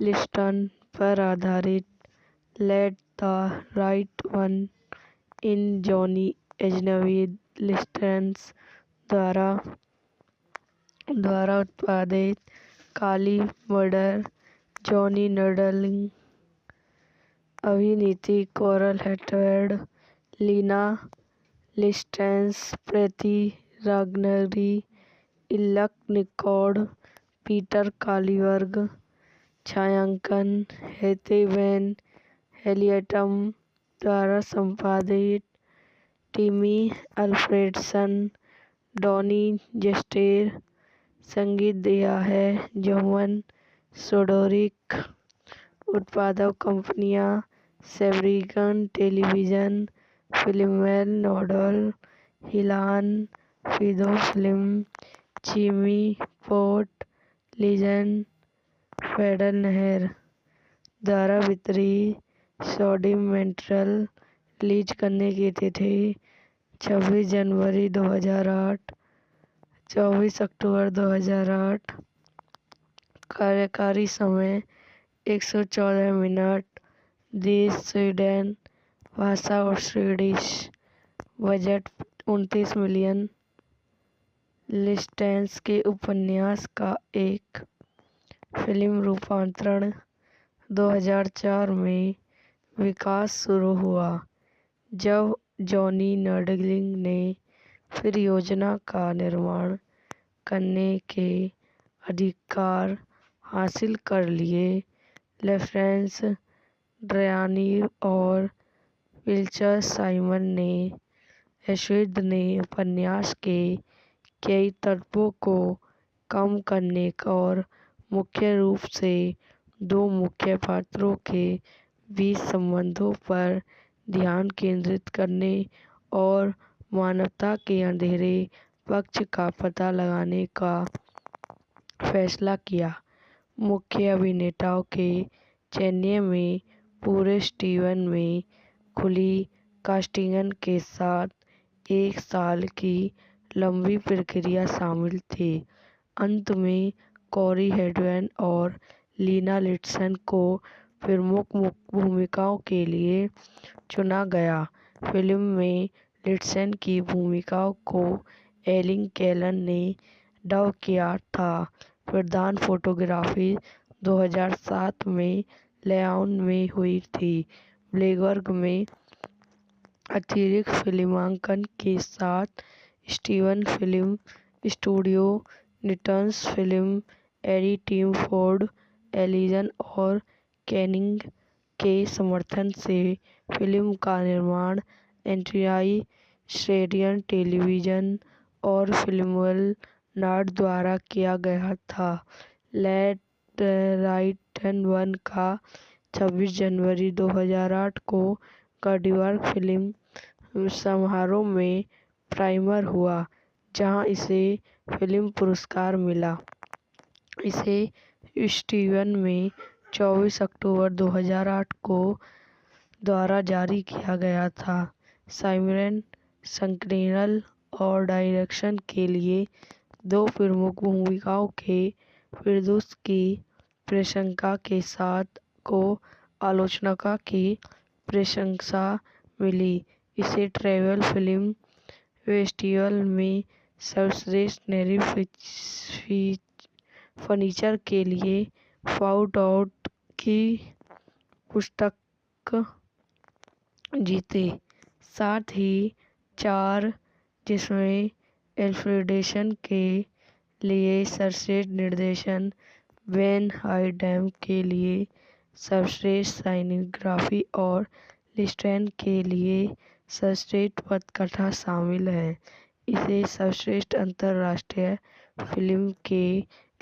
लिस्टन पर आधारित let the right one in जॉनी एजनवीद लिस्टन्स द्वारा उत्पादित काली मर्डर जॉनी नडलिंग अभिनीति कोरल हेटवेड लीना लिस्टेंस प्रीति रागनरी इल्लक निकोड पीटर कालीवर्ग छायांकन हेते वैन हेलियटम द्वारा संपादित टिमी अल्फ्रेडसन डॉनी जेस्टेर संगीत दिया है जोमन सोडोरिक उत्पादक कंपनियां सेब्रिगन टेलीविजन फिल्मवेल नोडल हिलान फिदो फिल्म चीमी पोर्ट लीजन फेडरल नहर द्वारा वितरित सॉडिमेंट्रल रिलीज करने की तिथि 26 जनवरी 2008 24 अक्टूबर 2008 कार्यकारी समय 114 मिनट देश स्वीडन भाषा और स्वीडिश बजट 29 मिलियन लिस्टेंस के उपन्यास का एक फिल्म रूपांतरण 2004 में विकास शुरू हुआ जब जॉनी नडलिंग ने फिर योजना का निर्माण करने के अधिकार हासिल कर लिए। लेफ्रेंस ड्रयानी और विल्चर साइमन ने एशविद ने उपन्यास के कई तत्वों को कम करने और मुख्य रूप से दो मुख्य पात्रों के बीच संबंधों पर ध्यान केंद्रित करने और मानवता के अंधेरे पक्ष का पता लगाने का फैसला किया। मुख्य अभिनेताओं के चयन में पूरे स्टीवन में खुली कास्टिंग के साथ 1 साल की लंबी प्रक्रिया शामिल थी। अंत में कोरी हेडवेन और लीना लिंडसन को प्रमुख भूमिकाओं के लिए चुना गया। फिल्म में लिंडसन की भूमिका को एलिन कैलन ने डब किया था। प्रधान फोटोग्राफी 2007 में लेआउट में हुई थी। ब्लैकबर्ग में अतिरिक्त फिल्मांकन के साथ स्टीवन फिल्म स्टूडियो निटन्स film AD team Ford Allison और कैनिंग के समर्थन से फिल्म का निर्माण एंट्रियाई स्टेडियम टेलीविजन और फिल्मवेल नॉर्ड द्वारा किया गया था। लेट राइट वन का 26 जनवरी 2008 को कार्डिवर्क फिल्म समारोह में प्रीमियर हुआ जहां इसे फिल्म पुरस्कार मिला। इसे स्टीवन में 24 अक्टूबर 2008 को द्वारा जारी किया गया था। साइमन संकीर्णन और डायरेक्शन के लिए 2 प्रमुख भूमिकाओं के फिरदौस की प्रशंसा के साथ को आलोचकों की प्रशंसा मिली। इसे ट्रैवल फिल्म फेस्टिवल में सर्वश्रेष्ठ नई फीचर के लिए फाउट आउट की पुरस्कार जीते। साथ ही 4 जिसमें एल्फ्रेडसन के लिए सर्वश्रेष्ठ निर्देशन वेन हाइडेम के लिए सर्वश्रेष्ठ सिनेमेटोग्राफी और लिस्टन के लिए सर्वश्रेष्ठ पटकथा शामिल है। इसे सर्वश्रेष्ठ अंतर्राष्ट्रीय फिल्म के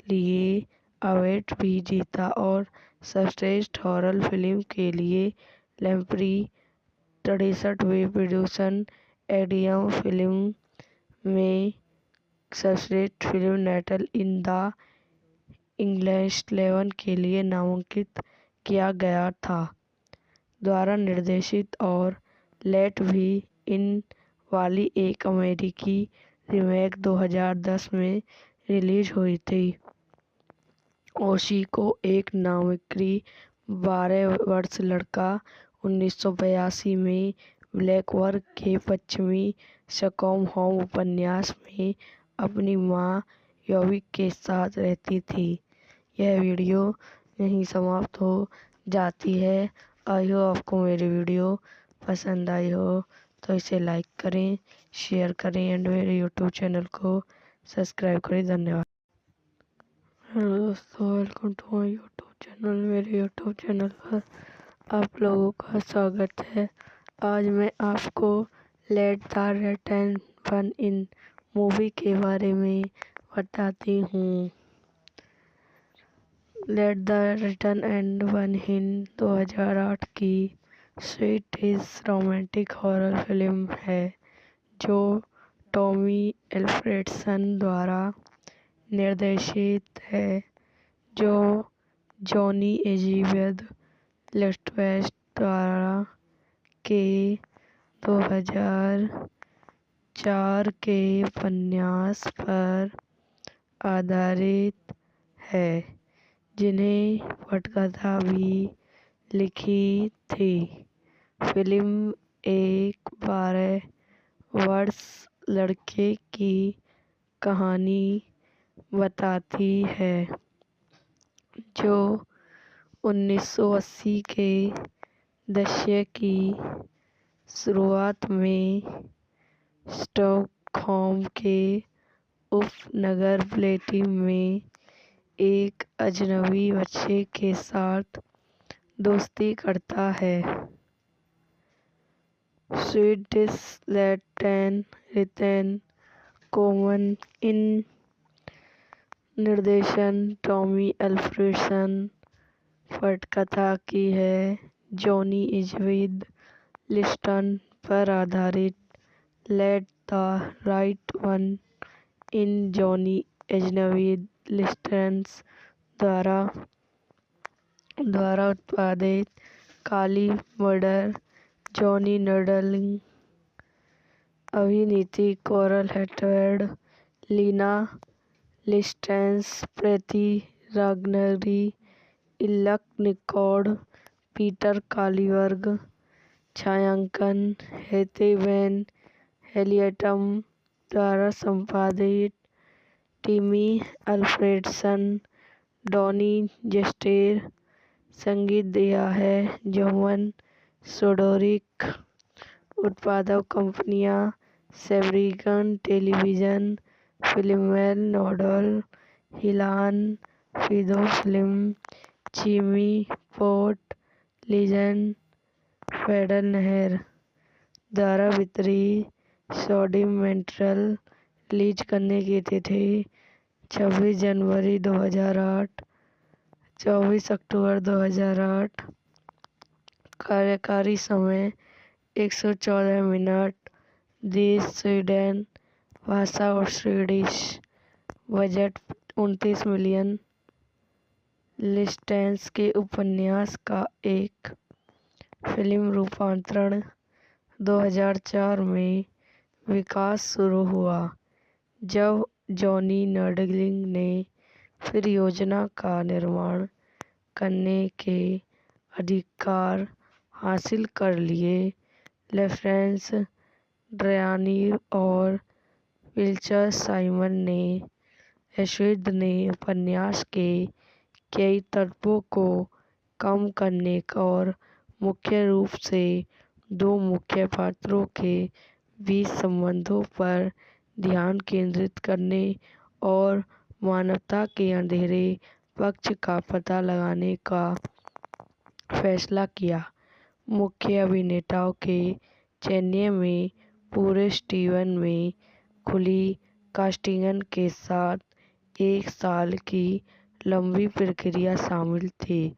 लिए अवार्ड भी जीता और सर्वश्रेष्ठ हॉरर फिल्म के लिए लैम्प्री 63वें प्रोड्यूसर एडियम फिल्म में सर्वश्रेष्ठ film night in the English 11 के लिए नामांकित किया गया था। द्वारा निर्देशित और लेट भी इन वाली एक अमेरिकी रीमेक 2010 में रिलीज हुई थी। ओशी को एक नामिक्री 12 वर्ष लड़का 1982 में ब्लैकवर्क के पश्चिमी स्टॉकहोम उपन्यास में अपनी मां यॉविक के साथ रहती थी। यह वीडियो यहीं समाप्त हो जाती है। आई होप आपको मेरी वीडियो पसंद आई हो तो इसे लाइक करें, शेयर करें एंड मेरे यूट्यूब चैनल को सब्सक्राइब करें। धन्यवाद। हेलो दोस्तों, welcome to my YouTube channel. मेरे यूट्यूब चैनल पर आप लोगों का स्वागत है। आज मैं आपको let the return one in movie के बारे में बताती हूँ। Let the return and one in 2008 की स्वीडिश रोमांटिक हॉरर फिल्म है जो टॉमी एल्फ्रेडसन द्वारा निर्देशित है, जो जॉनी एलिजाबेथ लिस्टवेस्ट द्वारा के 2004 के उपन्यास पर आधारित है, जिन्हें पटकथा भी लिखी थी। फिल्म एक 12 वर्ष लड़के की कहानी बताती है जो 1980 के दशक की शुरुआत में स्टॉकहोम के उपनगर प्लेटिम में एक अजनबी बच्चे के साथ दोस्ती करता है। स्वीडिश लेटेन रिटेन कॉमन इन निर्देशन टॉमी एल्फ्रेडसन, पटकथा की है जॉनी एलिजाबेथ लिस्टन पर आधारित let the right one in Johnny Elizabeth Liston द्वारा उत्पादित काली मर्डर जॉनी नडलिंग, अभिनीति कोरल हेटवेड, लीना लिस्टेंस, प्रीति रागनरी, इल्लक निकोड, पीटर कालीबर्ग, छायांकन हेथे वैन हेलियटम द्वारा संपादित टिमी अल्फ्रेडसन, डॉनी जेस्टेर, संगीत दिया है जोमन सोडोरिक, उत्पादक कंपनियां सेब्रिगन टेलीविजन, फिल्मवेल नोडल, हिलान फिदो फिल्म, चीमी पोर्ट लीजन, फेडरल नहर द्वारा वितरित सॉडिमेंट्रल रिलीज करने की तिथि 26 जनवरी 2008, 24 अक्टूबर 2008। कार्यकारी समय 114 मिनट। देश स्वीडन, भाषा और स्वीडिश, बजट 29 मिलियन। लिस्टेंस के उपन्यास का एक फिल्म रूपांतरण 2004 में विकास शुरू हुआ जब जॉनी नडलिंग ने फिर योजना का निर्माण करने के अधिकार हासिल कर लिए। लॉरेंस ड्रयानी और विल्चर साइमन ने एशविद ने उपन्यास के कई तत्वों को कम करने और मुख्य रूप से दो मुख्य पात्रों के बीच संबंधों पर ध्यान केंद्रित करने और मानवता के अंधेरे पक्ष का पता लगाने का फैसला किया। मुख्य अभिनेताओं के चयन में पूरे स्टीवन में खुली कास्टिंग के साथ 1 साल की लंबी प्रक्रिया शामिल थी।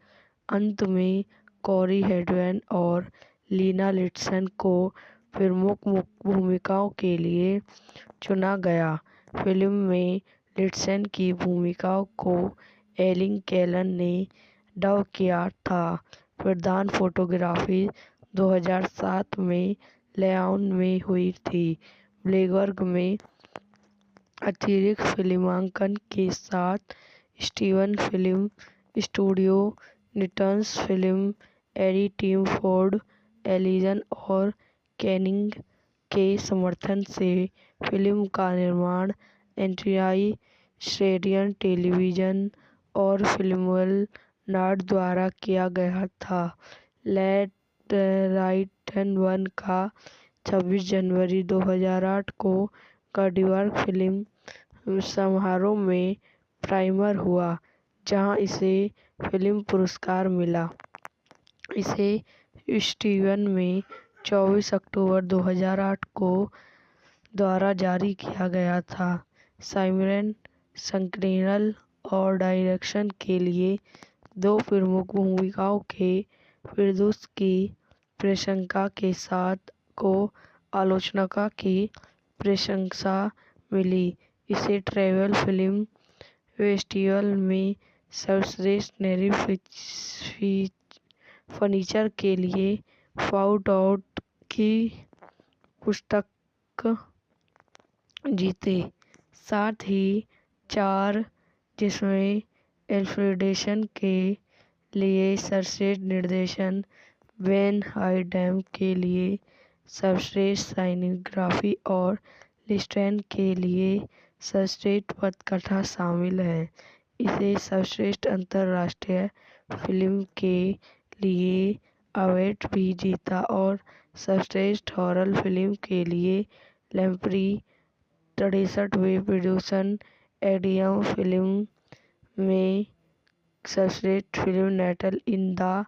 अंत में कोरी हेडवेन और लीना लिस्टन को प्रमुख भूमिकाओं के लिए चुना गया। फिल्म में लिस्टन की भूमिका को एलिन कैलन ने डब किया था। प्रधान फोटोग्राफी 2007 में लेआउट में हुई थी। ब्लैकवर्क में अतिरिक्त फिल्मांकन के साथ स्टीवन फिल्म स्टूडियो, निटन्स फिल्म, एडी टीम फोर्ड, एलिजन और कैनिंग के समर्थन से फिल्म का निर्माण एंट्रियाई स्टेडियम टेलीविजन और फिल्मवेल नाट द्वारा किया गया था। लेट राइटन वन का 26 जनवरी 2008 को कार्डिवर्क फिल्म समारोह में प्रीमियर हुआ, जहां इसे फिल्म पुरस्कार मिला। इसे स्टीवन में 24 अक्टूबर 2008 को द्वारा जारी किया गया था। साइमन संकीर्णन और डायरेक्शन के लिए 2 प्रमुख भूमिकाओं के प्रदर्शन की प्रशंसा के साथ को आलोचना की प्रशंसा मिली। इसे ट्रैवल फिल्म फेस्टिवल में सर्वश्रेष्ठ नई फीचर के लिए फाउट आउट की पुरस्कार जीते। साथ ही 4 जिसमें एल्फ्रेडेशन के लिए सर्वश्रेष्ठ निर्देशन, वेन हाइडेम के लिए सर्वश्रेष्ठ साइनेमाटोग्राफी और लिस्टन के लिए सर्वश्रेष्ठ पटकथा शामिल हैं। इसे सर्वश्रेष्ठ अंतर्राष्ट्रीय फिल्म के लिए अवार्ड भी जीता और सर्वश्रेष्ठ हॉरर फिल्म के लिए लैम्प्री 63वें प्रोड्यूसर एडियम फिल्म में सर्वश्रेष्ठ film natal in the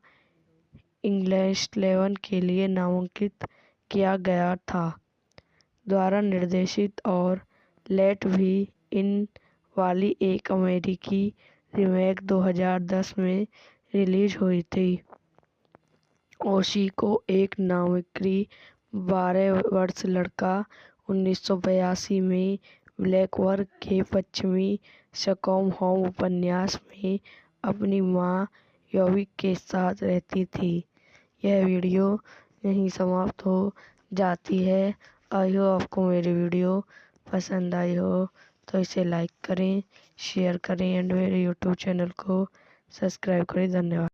English 11 के लिए नामांकित किया गया था। द्वारा निर्देशित और लेट भी इन वाली एक अमेरिकी रीमेक 2010 में रिलीज हुई थी। ओशी को एक नामित 12 वर्ष लड़का 1982 में ब्लैकबर्ग के पश्चिमी स्टॉकहोम उपन्यास में अपनी मां योविक के साथ रहती थी। यह वीडियो यहीं समाप्त हो जाती है। आई होप आपको मेरी वीडियो पसंद आई हो तो इसे लाइक करें, शेयर करें एंड मेरे यूट्यूब चैनल को सब्सक्राइब करें। धन्यवाद।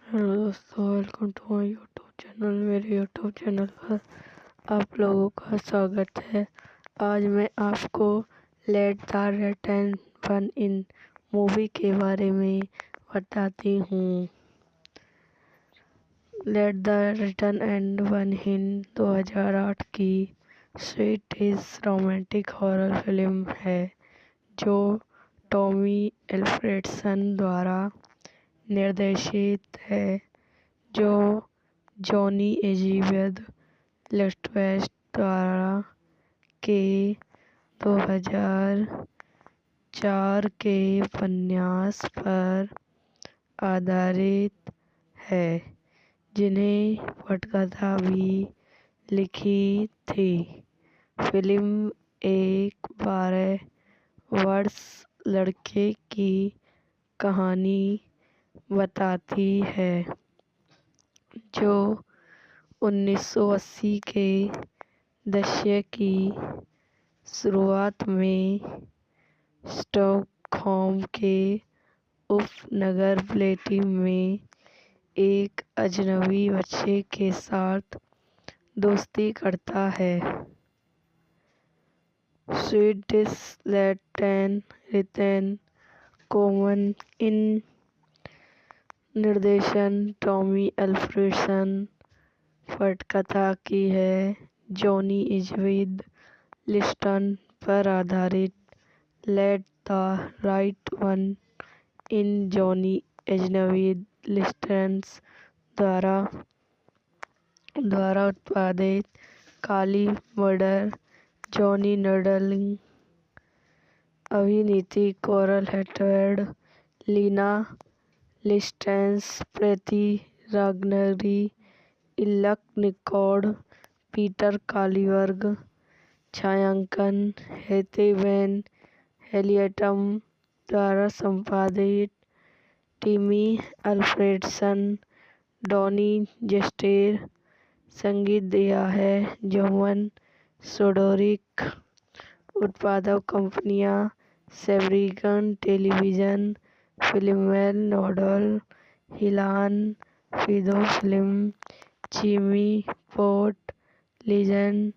हेलो दोस्तों, welcome to my YouTube channel. मेरे यूट्यूब चैनल पर आप लोगों का स्वागत है। आज मैं आपको let the right one in movie के बारे में बताती हूँ। Let the right one in 2008 की स्वीडिश रोमांटिक हॉरर फिल्म है जो टॉमी एल्फ्रेडसन द्वारा निर्देशित है, जो जॉनी एलिजाबेथ लिस्टवेस्ट द्वारा के 2004 के उपन्यास पर आधारित है, जिन्हें पटकथा भी लिखी थी। फिल्म एक 12 वर्ष लड़के की कहानी बताती है जो 1980 के दशक की शुरुआत में स्टॉकहोम के उपनगर प्लेटी में एक अजनबी बच्चे के साथ दोस्ती करता है। स्वीडिश रिटेन कॉमन इन निर्देशन टॉमी एल्फ्रेडसन, पटकथा की है जॉनी एलिजाबेथ लिस्टन पर आधारित। Let the right one in Johnny Elizabeth Liston द्वारा उत्पादित काली मर्डर, जॉनी नडलिंग, अभिनीति कोरल हेटवेड, लीना लिस्टेंस, प्रीति रागनरी, इल्लक निकोड, पीटर कालीवर्ग, छायांकन हेथे वैन हेलियटम द्वारा संपादित। टिमी अल्फ्रेडसन, डॉनी जेस्टेर, संगीत दिया है जोमन सोडोरिक, उत्पादक कंपनियां सेब्रिगन टेलीविजन, फिल्मवेल नोडल, हिलान, फिदो फिल्म, चीमी पोर्ट, लीजेंड,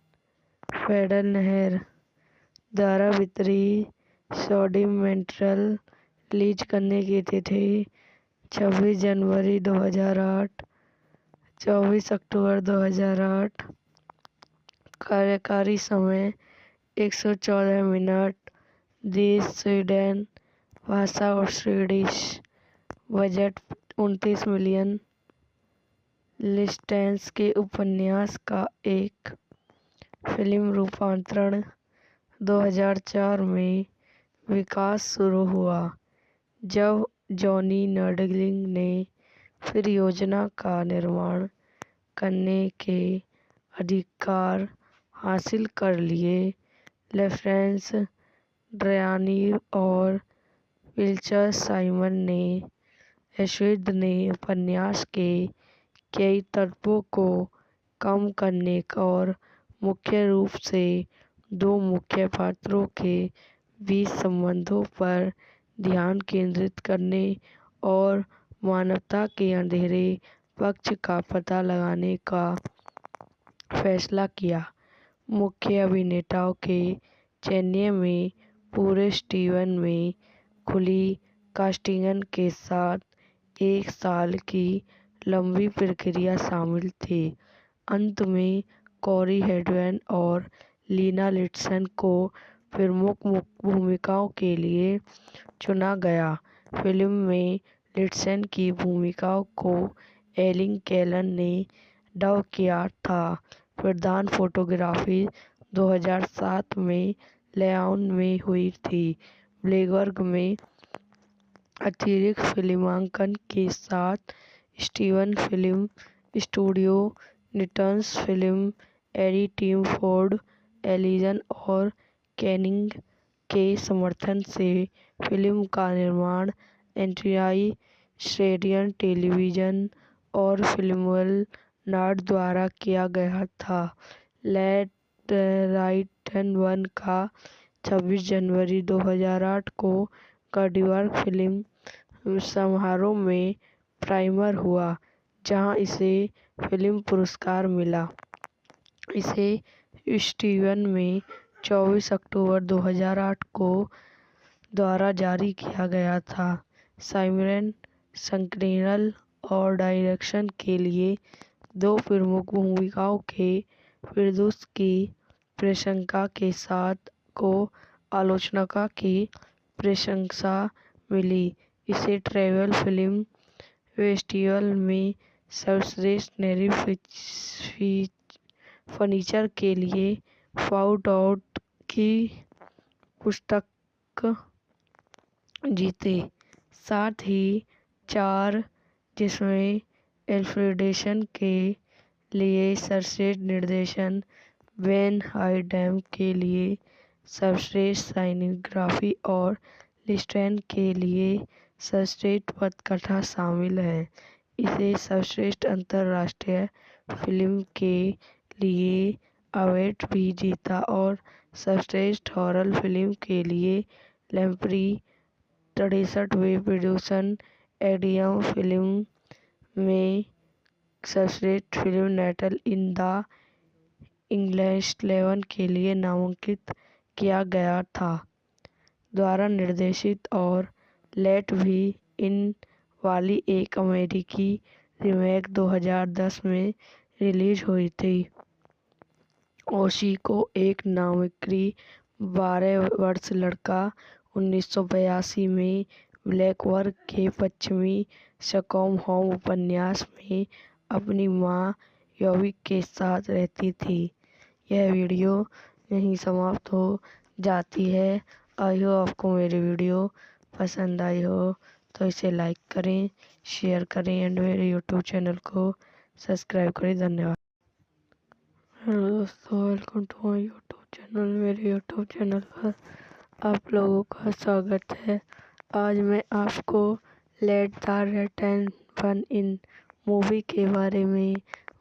फेडरल नहर द्वारा वितरित सॉडिमेंट्रल रिलीज करने की तिथि 26 जनवरी 2008, 24 अक्टूबर 2008। कार्यकारी समय 114 मिनट। देश स्वीडन। भाषा और स्वीडिश। Budget 29 million. लिस्टेंस के उपन्यास का एक फिल्म रूपांतरण 2004 में विकास शुरू हुआ जब जॉनी नर्डलिंग ने फिर योजना का निर्माण करने के अधिकार हासिल कर लिए। लेफ्रेंस ड्रयानी और विल्चर साइमन ने एशविद ने उपन्यास के कई तत्वों को कम करने और मुख्य रूप से दो मुख्य पात्रों के बीच संबंधों पर ध्यान केंद्रित करने और मानवता के अंधेरे पक्ष का पता लगाने का फैसला किया। मुख्य अभिनेताओं के चयन में पूरे स्टीवन में खुली कास्टिंग के साथ 1 साल की लंबी प्रक्रिया शामिल थी। अंत में कोरी हेडवेन और लीना लिंडसे को प्रमुख भूमिकाओं के लिए चुना गया। फिल्म में लिंडसे की भूमिका को एलिन कैलन ने डब किया था। प्रधान फोटोग्राफी 2007 में लेआउट में हुई थी। ब्लैकबर्ग में अतिरिक्त फिल्मांकन के साथ स्टीवन फिल्म स्टूडियो, निटन्स film, AD team Ford, Allison और कैनिंग के समर्थन से फिल्म का निर्माण एंट्रियाई स्ट्रेडियन टेलीविजन और फिल्मवेल नॉर्ड द्वारा किया गया था। लेट राइट 1 का 26 जनवरी 2008 को गॉडीवर्क फिल्म समारोह में प्रीमियर हुआ, जहां इसे फिल्म पुरस्कार मिला। इसे स्टीवन में 24 अक्टूबर 2008 को द्वारा जारी किया गया था। साइमन स्क्रीनप्ले और डायरेक्शन के लिए 2 प्रमुख भूमिकाओं के प्रदर्शन की प्रशंसा के साथ को आलोचकों की प्रशंसा मिली। इसे ट्रैवल फिल्म फेस्टिवल में सर्वश्रेष्ठ नई फीचर के लिए फाउंड आउट की पुरस्कार जीते। साथ ही 4 जिसमें एल्फ्रेडेशन के लिए सर्वश्रेष्ठ निर्देशन, वेन हाइडेम के लिए सर्वश्रेष्ठ सिनेमेटोग्राफी और लिंडसे के लिए सर्वश्रेष्ठ पटकथा शामिल है। इसे सर्वश्रेष्ठ अंतर्राष्ट्रीय फिल्म के लिए अवार्ड भी जीता और सर्वश्रेष्ठ हॉरर फिल्म के लिए ग्रैंड-प्री 63वें प्रोड्यूसर एडियम फिल्म में सर्वश्रेष्ठ film natal in the English 11 के लिए नामांकित किया गया था। द्वारा निर्देशित और लेट भी इन वाली एक अमेरिकी रीमेक 2010 में रिलीज हुई थी। ओशी को एक नामित 12 वर्षीय लड़का 1982 में ब्लैकबर्ग के पश्चिमी स्टॉकहोम उपन्यास में अपनी मां योविक के साथ रहती थी। यह वीडियो यहीं समाप्त हो जाती है। आई होप आपको मेरी वीडियो पसंद आई हो तो इसे लाइक करें, शेयर करें एंड मेरे यूट्यूब चैनल को सब्सक्राइब करें। धन्यवाद। हेलो दोस्तों, welcome to my YouTube channel. मेरे यूट्यूब चैनल पर आप लोगों का स्वागत है। आज मैं आपको let the right one in movie के बारे में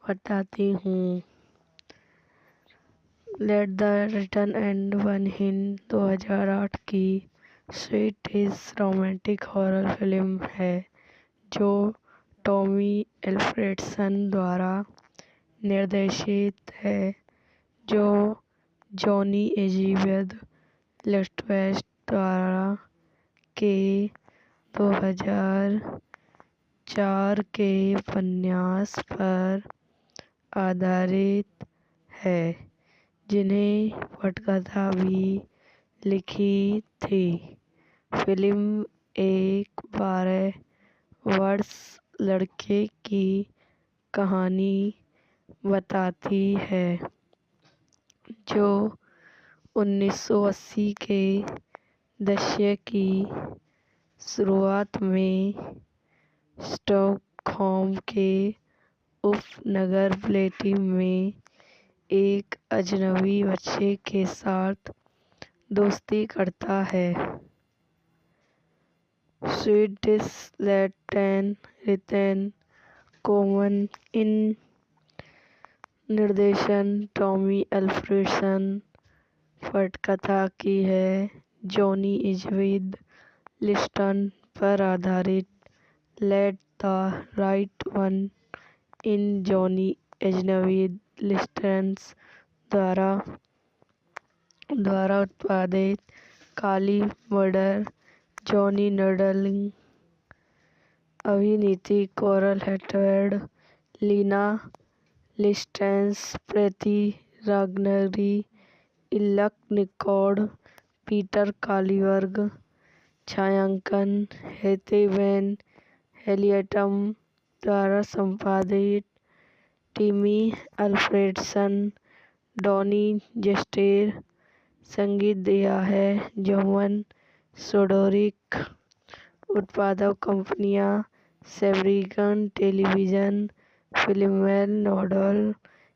बताती हूँ। Let the return and one in 2008 की स्वीडिश रोमांटिक हॉरर फिल्म है जो टॉमी एल्फ्रेडसन द्वारा निर्देशित है, जो जॉनी एलिजाबेथ लिस्टवेस्ट द्वारा के 2004 के उपन्यास पर आधारित है, जिन्हें पटकथा भी लिखी थी। फिल्म एक 12 वर्ष लड़के की कहानी बताती है जो 1980 के दशक की शुरुआत में स्टॉकहोम के उपनगर प्लेटी में एक अजनबी बच्चे के साथ दोस्ती करता है। स्वीडिश लैटिन रिटेन कॉमन इन निर्देशन टॉमी एल्फ्रेडसन, पटकथा की है जॉनी एलिजाबेथ लिस्टन पर आधारित let the right one in Johnny Elizabeth लिस्टन्स द्वारा उत्पादित काली मर्डर जॉनी नडलिंग, अभिनीति कोरल हेटवेड, लीना लिस्टेंस, प्रीति रागनरी, इल्लक निकोड, पीटर कालीबर्ग, छायांकन हेथे वैन हेलियटम द्वारा संपादित टिमी अल्फ्रेडसन, डॉनी जेस्टेर, संगीत दिया है जोमन सोडोरिक, उत्पादक कंपनियां सेब्रिगन टेलीविजन, फिल्मवेल नोडल,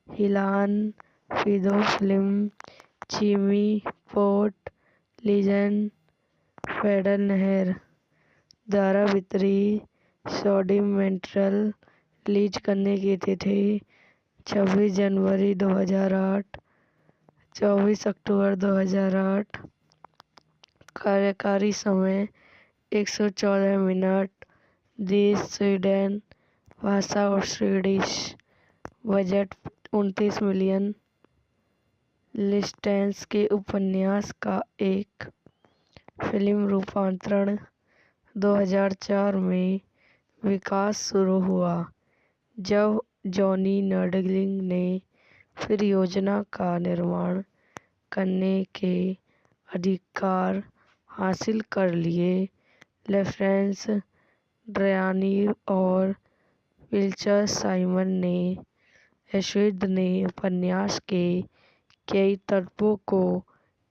हिलान फिदो फिल्म, चिमी पोर्ट, लीजेंड, फेडरल नहर द्वारा वितरित। सॉडिमेंट्रल रिलीज करने की तिथि 26 जनवरी 2008, 24 अक्टूबर 2008। कार्यकारी समय 114 मिनट। देश स्वीडन। भाषा और स्वीडिश। Budget 29 million. लिस्टेंस के उपन्यास का एक फिल्म रूपांतरण 2004 में विकास शुरू हुआ, जब जॉनी नडलिंग ने फिर योजना का निर्माण करने के अधिकार हासिल कर लिए। लॉरेंस ड्रयानी और विल्चर साइमन ने एशविद ने उपन्यास के कई तत्वों को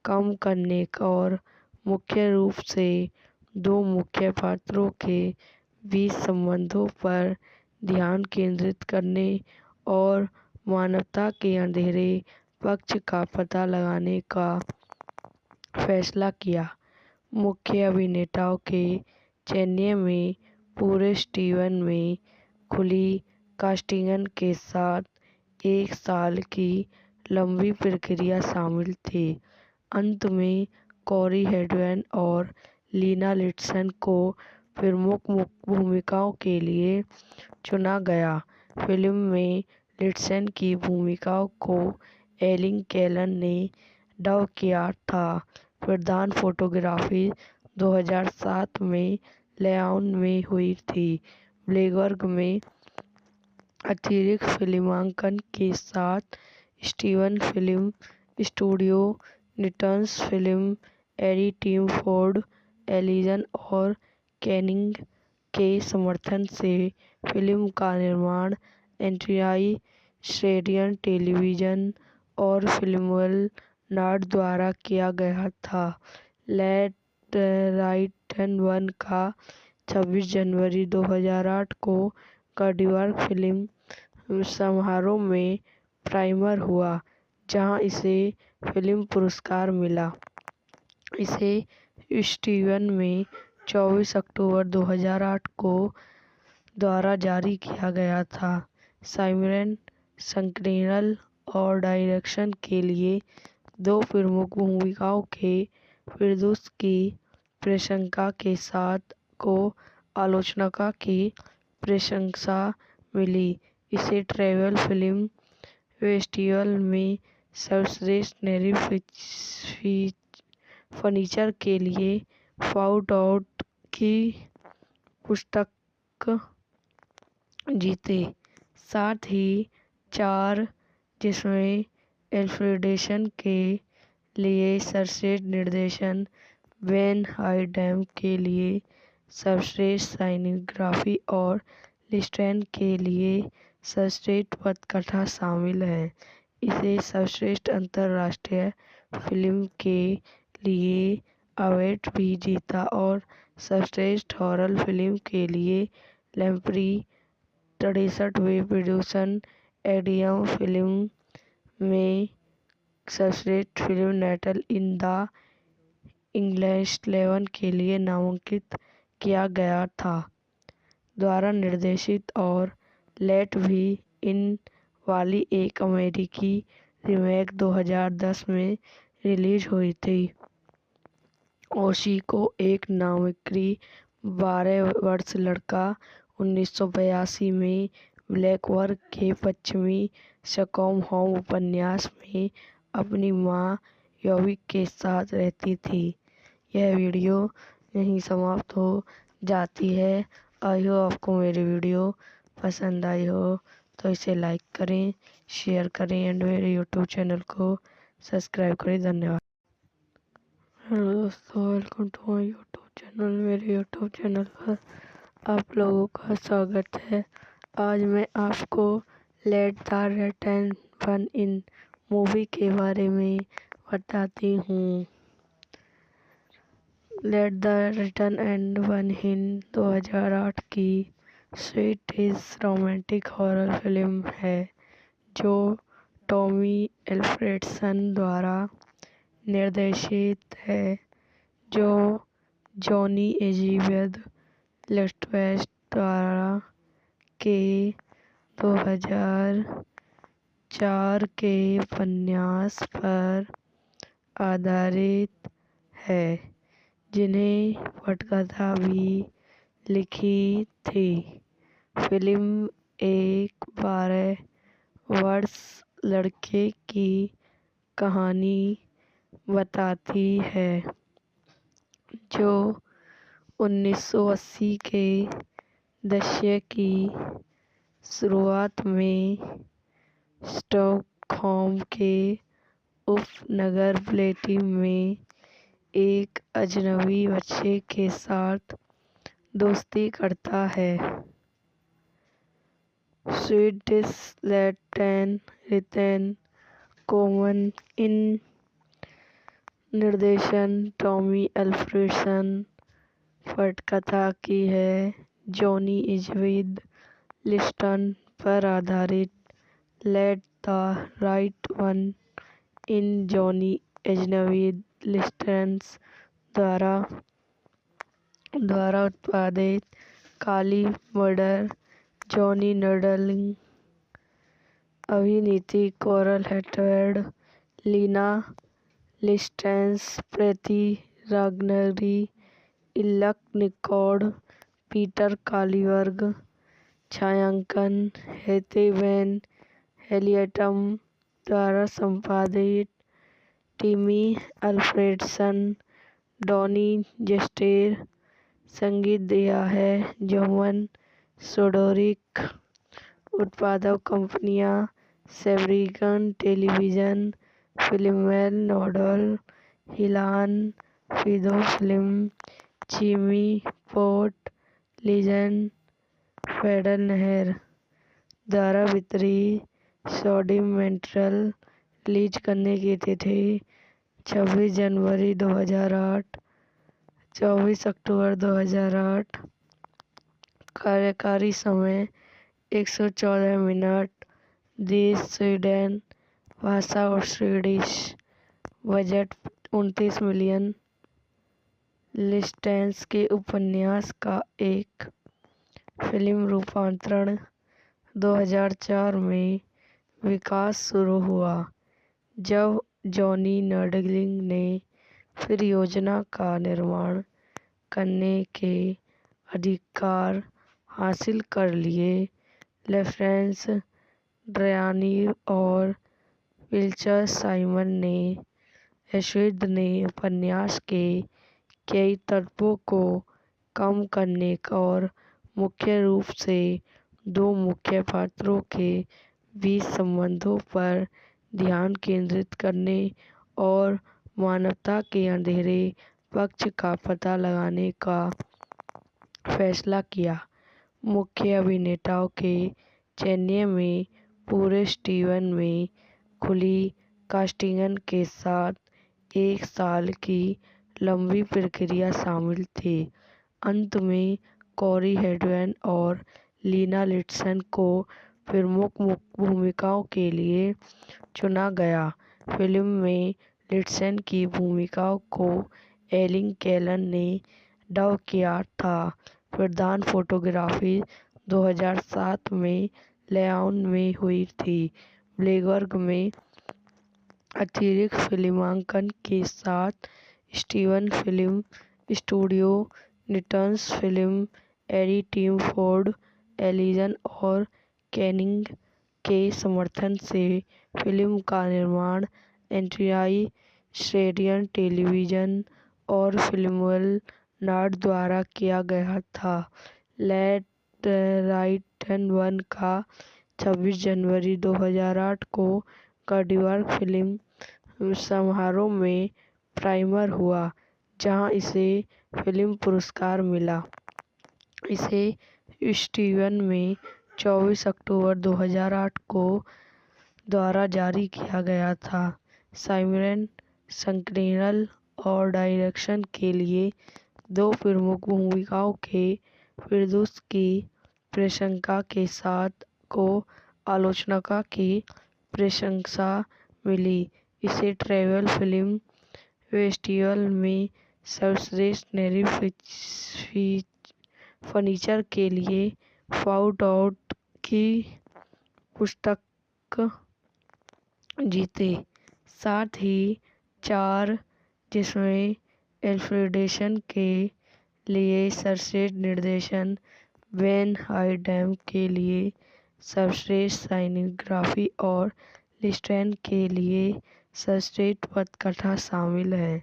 कम करने और मुख्य रूप से दो मुख्य पात्रों के बीच संबंधों पर ध्यान केंद्रित करने और मानवता के अंधेरे पक्ष का पता लगाने का फैसला किया। मुख्य अभिनेताओं के चयन में पूरे स्टीवन में खुली कास्टिंग के साथ 1 साल की लंबी प्रक्रिया शामिल थी। अंत में कोरी हेडवेन और लीना लिस्टन को प्रमुख भूमिकाओं के लिए चुना गया। फिल्म में लिस्टन की भूमिका को एलिन कैलन ने डब किया था। प्रधान फोटोग्राफी 2007 में लेआउट में हुई थी। ब्लैकबर्ग में अतिरिक्त फिल्मांकन के साथ स्टीवन फिल्म स्टूडियो, निटन्स film, AD team Ford, Allison और कैनिंग के समर्थन से फिल्म का निर्माण एंट्रियाई स्ट्रेडियन टेलीविजन और फिल्मवेल नॉर्ड द्वारा किया गया था। लेट राइट वन का 26 जनवरी 2008 को कार्डिवर्क फिल्म समारोह में प्रीमियर हुआ, जहां इसे फिल्म पुरस्कार मिला। इसे स्टीवन में 24 अक्टूबर 2008 को द्वारा जारी किया गया था। साइमन स्क्रीनल और डायरेक्शन के लिए 2 प्रमुख भूमिकाओं के फिरदौस की प्रशंसा के साथ को आलोचना की प्रशंसा मिली। इसे ट्रैवल फिल्म फेस्टिवल में सर्वश्रेष्ठ नैरेटिव फीचर के लिए फाउट आउट की पुस्तक जीते। साथ ही 4 जिसमें एल्फ्रेडेशन के लिए सर्वश्रेष्ठ निर्देशन, वेन हाइडेम के लिए सर्वश्रेष्ठ साइनेग्राफी और लिस्टेन के लिए सर्वश्रेष्ठ पटकथा शामिल है। इसे सर्वश्रेष्ठ अंतर्राष्ट्रीय फिल्म के लिए अवार्ड भी जीता और सर्वश्रेष्ठ हॉरर फिल्म के लिए लैम्प्री 63वें प्रोड्यूसर एडियम फिल्म में सर्वश्रेष्ठ film natal in the English 11 के लिए नामांकित किया गया था। द्वारा निर्देशित और लेट भी इन वाली एक अमेरिकी रीमेक 2010 में रिलीज हुई थी। ओशी को एक नामिक्री 12 वर्ष लड़का 1982 में ब्लैकवर्क के पश्चिमी स्टॉकहोम उपन्यास में अपनी मां योविक के साथ रहती थी। यह वीडियो यहीं समाप्त हो जाती है। आई होप आपको मेरी वीडियो पसंद आई हो तो इसे लाइक करें, शेयर करें एंड मेरे यूट्यूब चैनल को सब्सक्राइब करें। धन्यवाद। हेलो दोस्तों, welcome to my YouTube channel. मेरे यूट्यूब चैनल पर आप लोगों का स्वागत है। आज मैं आपको let the return one in movie के बारे में बताती हूँ। Let the return and one in 2008 की स्वीडिश रोमांटिक हॉरर फिल्म है जो टॉमी एल्फ्रेडसन द्वारा निर्देशित है, जो जॉनी एलिजाबेथ लिस्टवेस्ट द्वारा के 2004 के उपन्यास पर आधारित है, जिन्हें पटकथा भी लिखी थी। फिल्म एक 12 वर्ष लड़के की कहानी बताती है जो 1980 के दशक की शुरुआत में स्टॉकहोम के उपनगर ब्लेटी में एक अजनबी बच्चे के साथ दोस्ती करता है। स्वीडिश लेट रिटर्न कॉमन इन निर्देशन टॉमी एल्फ्रेडसन, पटकथा की है जॉनी एलिजाबेथ लिस्टन पर आधारित let the right one in Johnny Elizabeth Liston द्वारा उत्पादित काली मर्डर जॉनी नडलिंग, अभिनीति कोरल हेटवेड, लीना लिस्टेंस, प्रीति रागनरी, इल्लक निकोड, पीटर कालीबर्ग, छायांकन हेथे वैन हेलियटम द्वारा संपादित टिमी अल्फ्रेडसन, डॉनी जेस्टेर, संगीत दिया है जोमन सोडोरिक, उत्पादक कंपनियां सेब्रिगन टेलीविजन, फिल्मवेल नोडल, हिलान फिदो फिल्म, चिमी पोर्ट, लीजेंड, फेडरल नहर द्वारा वितरित सॉडिमेंट्रल रिलीज करने की तिथि 26 जनवरी 2008, 24 अक्टूबर 2008। कार्यकारी समय 114 मिनट। देश स्वीडन, भाषा और स्वीडिश, बजट 29 मिलियन। लिस्टेंस के उपन्यास का एक फिल्म रूपांतरण 2004 में विकास शुरू हुआ जब जॉनी नर्डलिंग ने फिर योजना का निर्माण करने के अधिकार हासिल कर लिए। लेफ्रेंस ड्रयानी और विल्चर साइमन ने एशविद ने उपन्यास के कई तत्वों को कम करने और मुख्य रूप से दो मुख्य पात्रों के बीच संबंधों पर ध्यान केंद्रित करने और मानवता के अंधेरे पक्ष का पता लगाने का फैसला किया। मुख्य अभिनेताओं के चयन में पूरे स्टीवन में खुली कास्टिंग के साथ 1 साल की लंबी प्रक्रिया शामिल थी। अंत में कोरी हेडवेन और लीना लिंडसे को प्रमुख भूमिकाओं के लिए चुना गया। फिल्म में लिंडसे की भूमिका को एलिन कैलन ने डब किया था। प्रधान फोटोग्राफी 2007 में लेआउट में हुई थी। ब्लैकबर्ग में अतिरिक्त फिल्मांकन के साथ स्टीवन फिल्म स्टूडियो, निटन्स film, AD Tim Ford, Allison और कैनिंग के समर्थन से फिल्म का निर्माण एंड्रिया श्रेडियन टेलीविजन और फिल्मवेल नॉर्थ द्वारा किया गया था। लेट राइट वन का 26 जनवरी 2008 को गॉडीवर्क फिल्म समारोह में प्रीमियर हुआ, जहां इसे फिल्म पुरस्कार मिला। इसे स्टीवन में 24 अक्टूबर 2008 को द्वारा जारी किया गया था। साइमन स्क्रीनप्ले और डायरेक्शन के लिए 2 प्रमुख भूमिकाओं के प्रदर्शन की प्रशंसा के साथ को आलोचकों की प्रशंसा मिली। इसे ट्रैवल फिल्म फेस्टिवल में सर्वश्रेष्ठ नई फीचर के लिए फाउंड आउट की पुरस्कार जीते, साथ ही 4 जिसमें एल्फ्रेडसन के लिए सर्वश्रेष्ठ निर्देशन, वेन हाइडेम के लिए सर्वश्रेष्ठ सिनेमेटोग्राफी और लिंडसे के लिए सर्वश्रेष्ठ पटकथा शामिल है।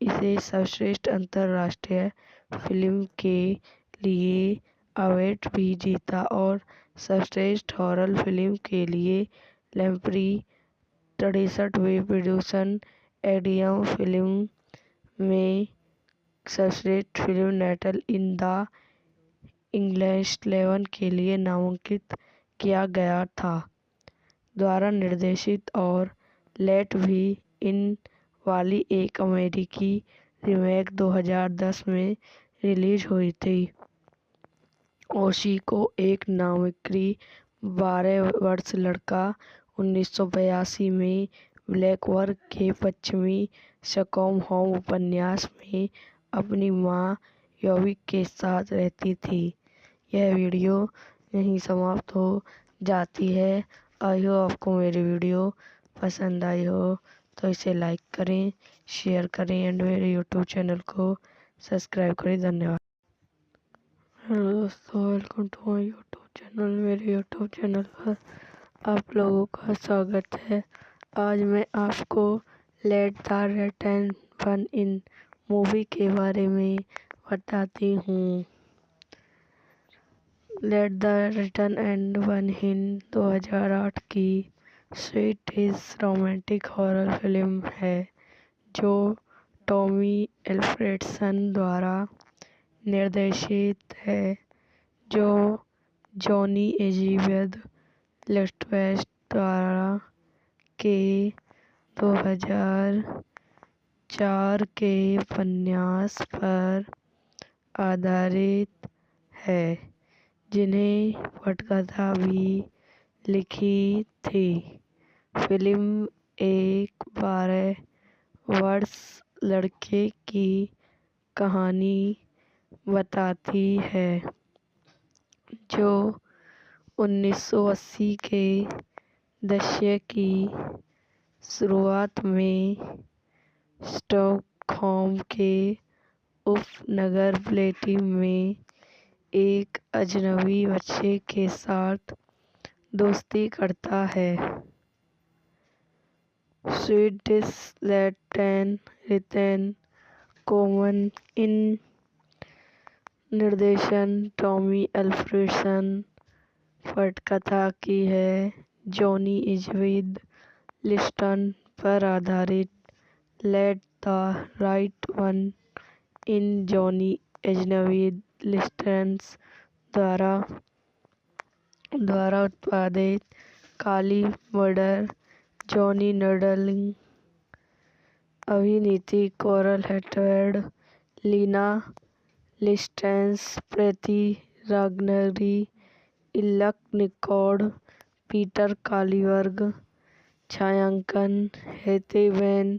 इसे सर्वश्रेष्ठ अंतर्राष्ट्रीय फिल्म के लिए अवार्ड भी जीता और सर्वश्रेष्ठ हॉरर फिल्म के लिए लेम्प्री 63वें प्रोड्यूसर एडियम फिल्म में सर्वश्रेष्ठ film natal in the English 11 के लिए नामांकित किया गया था। द्वारा निर्देशित और लेट भी इन वाली एक अमेरिकी रीमेक 2010 में रिलीज हुई थी। ओशी को एक नामित 12 वर्षीय लड़का 1982 में ब्लैकबर्ग के पश्चिमी स्टॉकहोम उपन्यास में अपनी मां योविक के साथ रहती थी। यह वीडियो यहीं समाप्त हो जाती है। आई होप आपको मेरी वीडियो पसंद आई हो तो इसे लाइक करें, शेयर करें एंड मेरे यूट्यूब चैनल को सब्सक्राइब करें। धन्यवाद। हेलो दोस्तों, welcome to my YouTube channel. मेरे यूट्यूब चैनल पर आप लोगों का स्वागत है। आज मैं आपको let the right one in movie के बारे में बताती हूँ। Let the right one in 2008 की स्वीडिश रोमांटिक हॉरर फिल्म है जो टॉमी एल्फ्रेडसन द्वारा निर्देशित है, जो जॉनी एलिजाबेथ लेफ्रेंस द्वारा के 2004 के उपन्यास पर आधारित है, जिन्हें पटकथा भी लिखी थी। फिल्म एक 12 वर्षीय लड़के की कहानी बताती है जो 1980 के दशक की शुरुआत में स्टॉकहोम के उपनगर ब्लेटिम में एक अजनबी बच्चे के साथ दोस्ती करता है। स्वीडिश रिटेन कोमन इन निर्देशन टॉमी एल्फ्रेडसन पटकथा की है। जॉनी इजविद लिस्टन पर आधारित let the right one in जॉनी इजविद लिस्टन्स द्वारा उत्पादित काली मर्डर जॉनी नडलिंग अभिनीति कोरल हेटवेड लीना लिस्टेंस प्रीति रागनरी इल्लक निकोड पीटर कालीबर्ग छायांकन हेथे वैन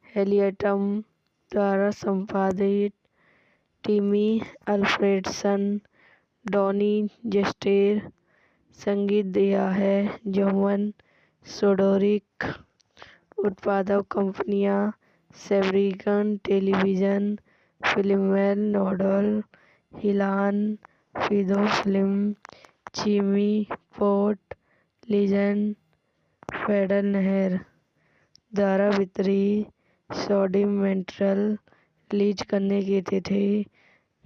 हेलियटम द्वारा संपादित टिमी अल्फ्रेडसन डॉनी जेस्टेर संगीत दिया है। जोमन सोडोरिक उत्पादक कंपनियां सेब्रिगन टेलीविजन फिल्मवेल नोडल हिलान फिदो फिल्म चीमी पोर्ट लीजेंड फेडरल नहर द्वारा वितरित सॉडिमेंट्रल रिलीज करने की तिथि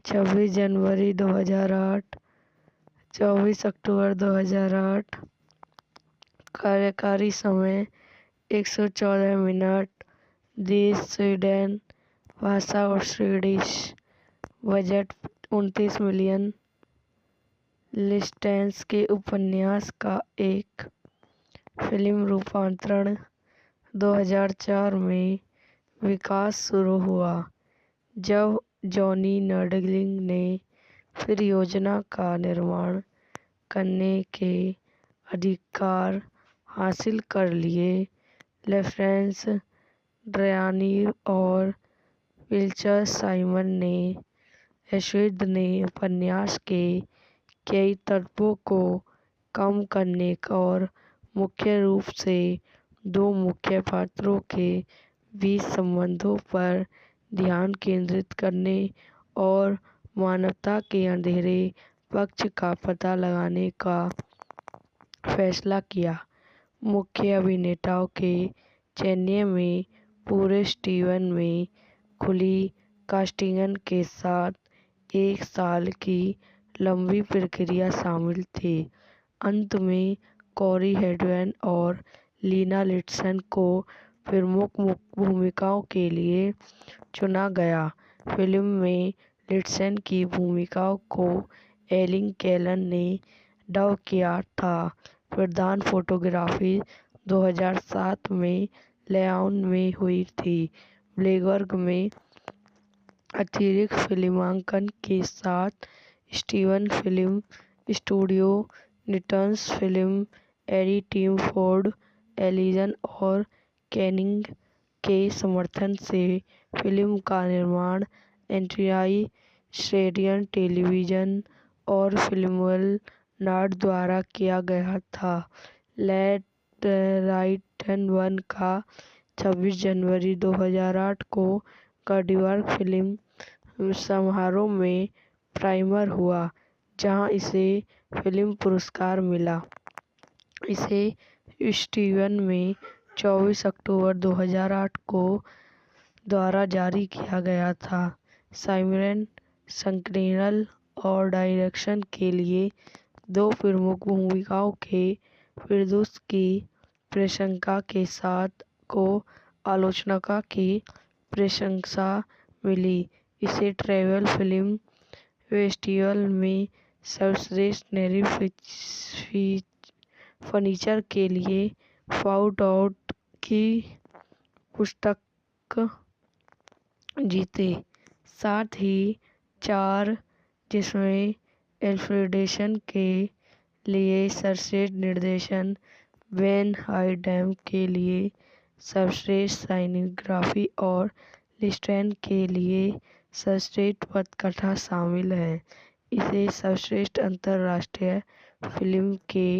26 जनवरी 2008 24 अक्टूबर 2008 कार्यकारी समय 114 मिनट देश स्वीडन भाषा और स्वीडिश बजट 29 मिलियन लिस्टेंस के उपन्यास का एक फिल्म रूपांतरण 2004 में विकास शुरू हुआ जब जॉनी नडलिंग ने फिर योजना का निर्माण करने के अधिकार हासिल कर लिए। लॉरेंस ड्रयानी और विल्चर साइमन ने एशविद ने उपन्यास के कई तत्वों को कम करने और मुख्य रूप से दो मुख्य पात्रों के बीच संबंधों पर ध्यान केंद्रित करने और मानवता के अंधेरे पक्ष का पता लगाने का फैसला किया। मुख्य अभिनेताओं के चयन में पूरे स्टीवन में खुली कास्टिंग के साथ 1 साल की लंबी प्रक्रिया शामिल थी। अंत में कोरी हेडवेन और लीना लिस्टन को प्रमुख भूमिकाओं के लिए चुना गया। फिल्म में लिस्टन की भूमिका को एलिन कैलन ने डब किया था। प्रधान फोटोग्राफी 2007 में लेआउट में हुई थी। ब्लैकबर्ग में अतिरिक्त फिल्मांकन के साथ स्टीवन फिल्म स्टूडियो निटन्स film AD team Ford Allison और कैनिंग के समर्थन से फिल्म का निर्माण एंट्रियाई स्ट्रेडियन टेलीविजन और फिल्मवेल नॉर्ड द्वारा किया गया था। लेट राइट वन का 26 जनवरी 2008 को गॉडवर्क फिल्म समारोह में प्रीमियर हुआ जहां इसे फिल्म पुरस्कार मिला। इसे स्टीवन में 24 अक्टूबर 2008 को द्वारा जारी किया गया था। साइमन स्क्रीनप्ले और डायरेक्शन के लिए 2 प्रमुख भूमिकाओं के प्रदर्शन की प्रशंसा के साथ को आलोचकों की प्रशंसा मिली। इसे ट्रैवल फिल्म फेस्टिवल में सर्वश्रेष्ठ नई फीचर के लिए फाउट आउट की पुरस्कार जीते। साथ ही 4 जिसमें एल्फ्रेडसन के लिए सर्वश्रेष्ठ निर्देशन वेन हाइडम के लिए सर्वश्रेष्ठ सिनेमेटोग्राफी और लिस्टन के लिए सर्वश्रेष्ठ पटकथा शामिल है। इसे सर्वश्रेष्ठ अंतर्राष्ट्रीय फिल्म के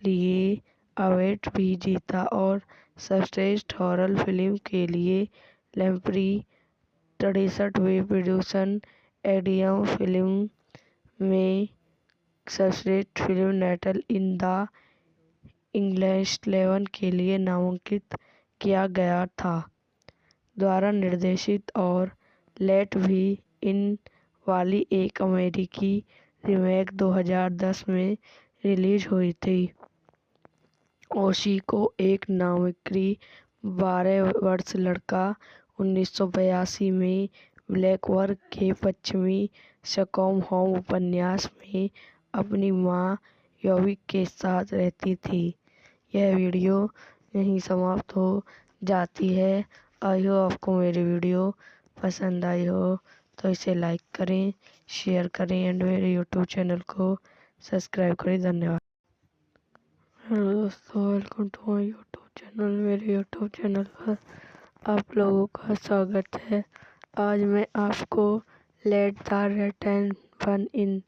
लिए अवार्ड भी जीता और सर्वश्रेष्ठ हॉरर फिल्म के लिए लैम्प्री 63वें प्रोड्यूसन एडियम फिल्म में सर्वश्रेष्ठ film natal in the English 11 के लिए नामांकित किया गया था। द्वारा निर्देशित और लेट भी इन वाली एक अमेरिकी रीमेक 2010 में रिलीज हुई थी। ओशी को एक नामिक्री 12 वर्ष लड़का 1982 में ब्लैकवर्क के पश्चिमी स्टॉकहोम उपन्यास में अपनी मां योविक के साथ रहती थी। यह वीडियो यहीं समाप्त हो जाती है। आई होप आपको मेरी वीडियो पसंद आई हो तो इसे लाइक करें, शेयर करें एंड मेरे यूट्यूब चैनल को सब्सक्राइब करें। धन्यवाद। हेलो दोस्तों, welcome to my YouTube channel. मेरे यूट्यूब चैनल पर आप लोगों का स्वागत है। आज मैं आपको let the return one in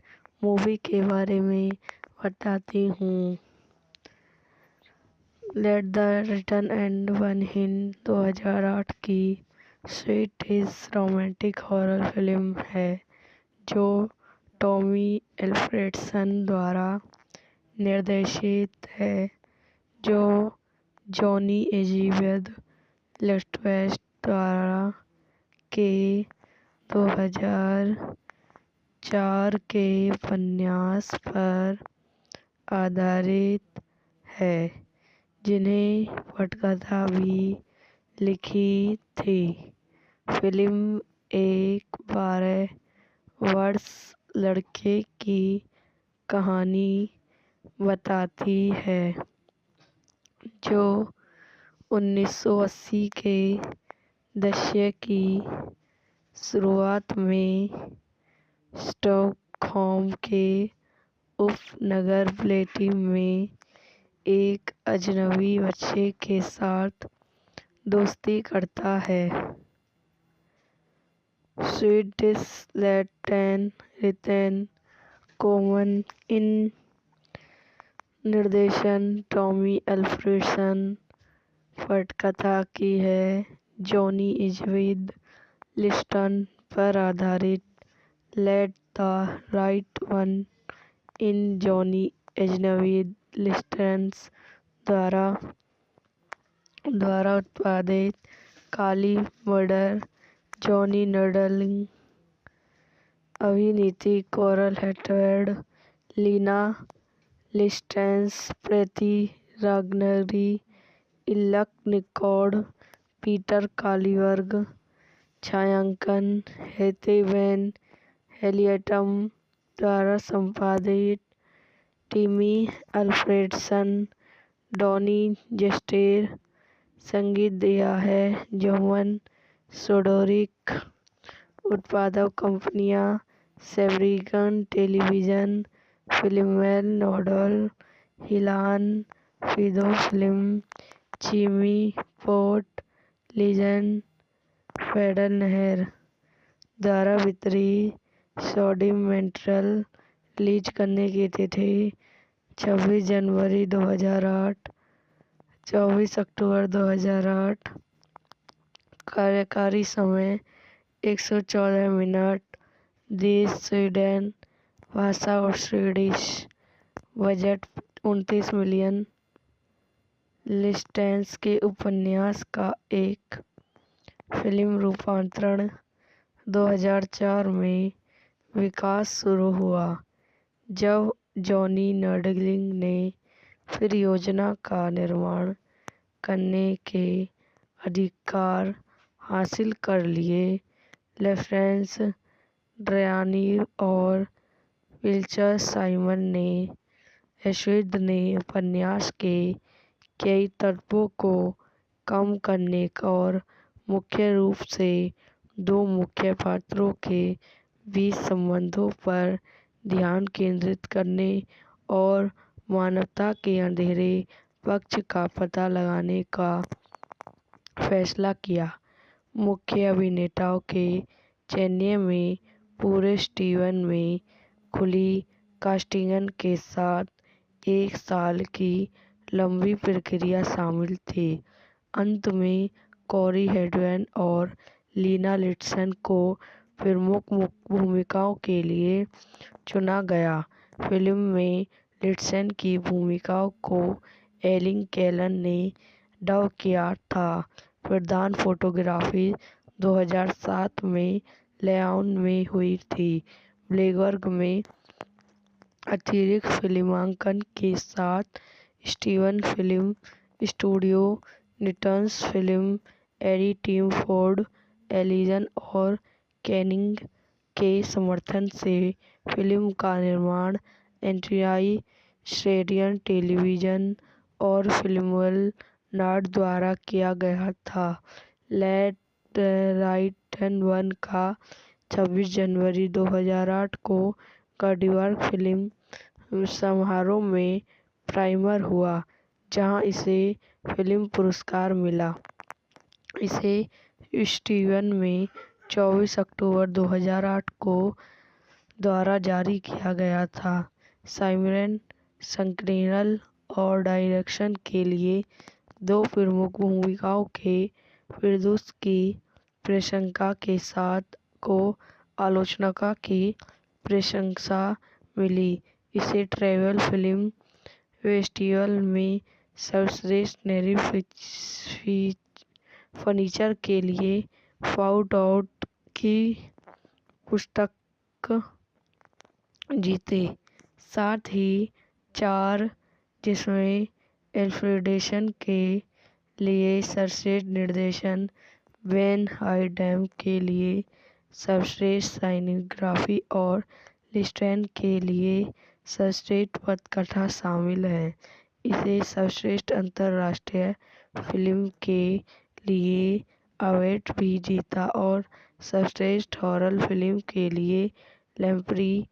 movie के बारे में बताती हूँ। Let the return and one in 2008 की स्वीट रोमांटिक हॉरर फिल्म है जो टॉमी एल्फ्रेडसन द्वारा निर्देशित है, जो जॉनी एलिजाबेथ लिस्टवेस्ट द्वारा के 2004 के उपन्यास पर आधारित है, जिन्हें पटकथा भी लिखी थी। फिल्म एक 12 वर्ष लड़के की कहानी बताती है जो 1980 के दशक की शुरुआत में स्टॉकहोम के उपनगर ब्लेटी में एक अजनबी बच्चे के साथ दोस्ती करता है। स्वीडिश लेट रिटर्न कॉमन इन निर्देशन टॉमी एल्फ्रेडसन, पटकथा की है जॉनी एलिजाबेथ लिस्टन पर आधारित। Let the right one in Johnny Elizabeth Liston द्वारा उत्पादित काली मर्डर जॉनी नडलिंग, अभिनीति कोरल हेटवेड, लीना लिस्टेंस, प्रीति रागनरी, इल्लक निकोड, पीटर कालीबर्ग, छायांकन हेथे वैन हेलियटम द्वारा संपादित। टिमी अल्फ्रेडसन, डॉनी जेस्टेर, संगीत दिया है जोमन सोडोरिक। उत्पादक कंपनियां सेब्रिगन टेलीविजन, फिल्मवेल नोडल, हिलान फिदो फिल्म, चिमी पोर्ट लीजन, फेडरल नहर द्वारा वितरित। सोडिमेंट्रल रिलीज करने की तिथि 26 जनवरी 2008, 24 अक्टूबर 2008। कार्यकारी समय 114 मिनट। देश स्वीडन, भाषा और स्वीडिश। Budget 29 million. लिस्टेंस के उपन्यास का एक फिल्म रूपांतरण 2004 में विकास शुरू हुआ, जब जॉनी नडलिंग ने फिर योजना का निर्माण करने के अधिकार हासिल कर लिए। लॉरेंस ड्रयानी और विल्चर साइमन ने एशवेद ने उपन्यास के कई तत्वों को कम करने और मुख्य रूप से दो मुख्य पात्रों के बीच संबंधों पर ध्यान केंद्रित करने और मानवता के अंधेरे पक्ष का पता लगाने का फैसला किया। मुख्य अभिनेताओं के चयन में पूरे स्टीवन में खुली कास्टिंग के साथ 1 साल की लंबी प्रक्रिया शामिल थी। अंत में कोरी हेडवेन और लीना लिंडसे को प्रमुख भूमिकाओं के लिए चुना गया। फिल्म में लिंडसे की भूमिका को एलिन कैलन ने डब किया था। प्रधान फोटोग्राफी 2007 में लेआउट में हुई थी। ब्लैकबर्ग में अतिरिक्त फिल्मांकन के साथ स्टीवन फिल्म स्टूडियो, निटन्स film, AD team Ford, Allison और कैनिंग के समर्थन से फिल्म का निर्माण एंड्रिया श्रेडियन टेलीविजन और फिल्मवेल नॉर्ड द्वारा किया गया था। लेट राइट वन का 26 जनवरी 2008 को कार्डिवर्क फिल्म समारोह में प्रीमियर हुआ, जहां इसे फिल्म पुरस्कार मिला। इसे स्टीवन में 24 अक्टूबर 2008 को द्वारा जारी किया गया था। साइमन स्क्रीनल और डायरेक्शन के लिए 2 प्रमुख भूमिकाओं के प्रदर्शन की प्रशंसा के साथ को आलोचकों की प्रशंसा मिली। इसे ट्रैवल फिल्म फेस्टिवल में सर्वश्रेष्ठ नए फीचर के लिए फाउट आउट की पुरस्कार जीते। साथ ही 4 जिसमें एल्फ्रेडसन के लिए सर्वश्रेष्ठ निर्देशन, वेन हाइडेम के लिए सर्वश्रेष्ठ सिनेमेटोग्राफी और लिंडसे के लिए सर्वश्रेष्ठ पटकथा शामिल हैं। इसे सर्वश्रेष्ठ अंतर्राष्ट्रीय फिल्म के लिए अवार्ड भी जीता और सर्वश्रेष्ठ हॉरर फिल्म के लिए लेम्प्री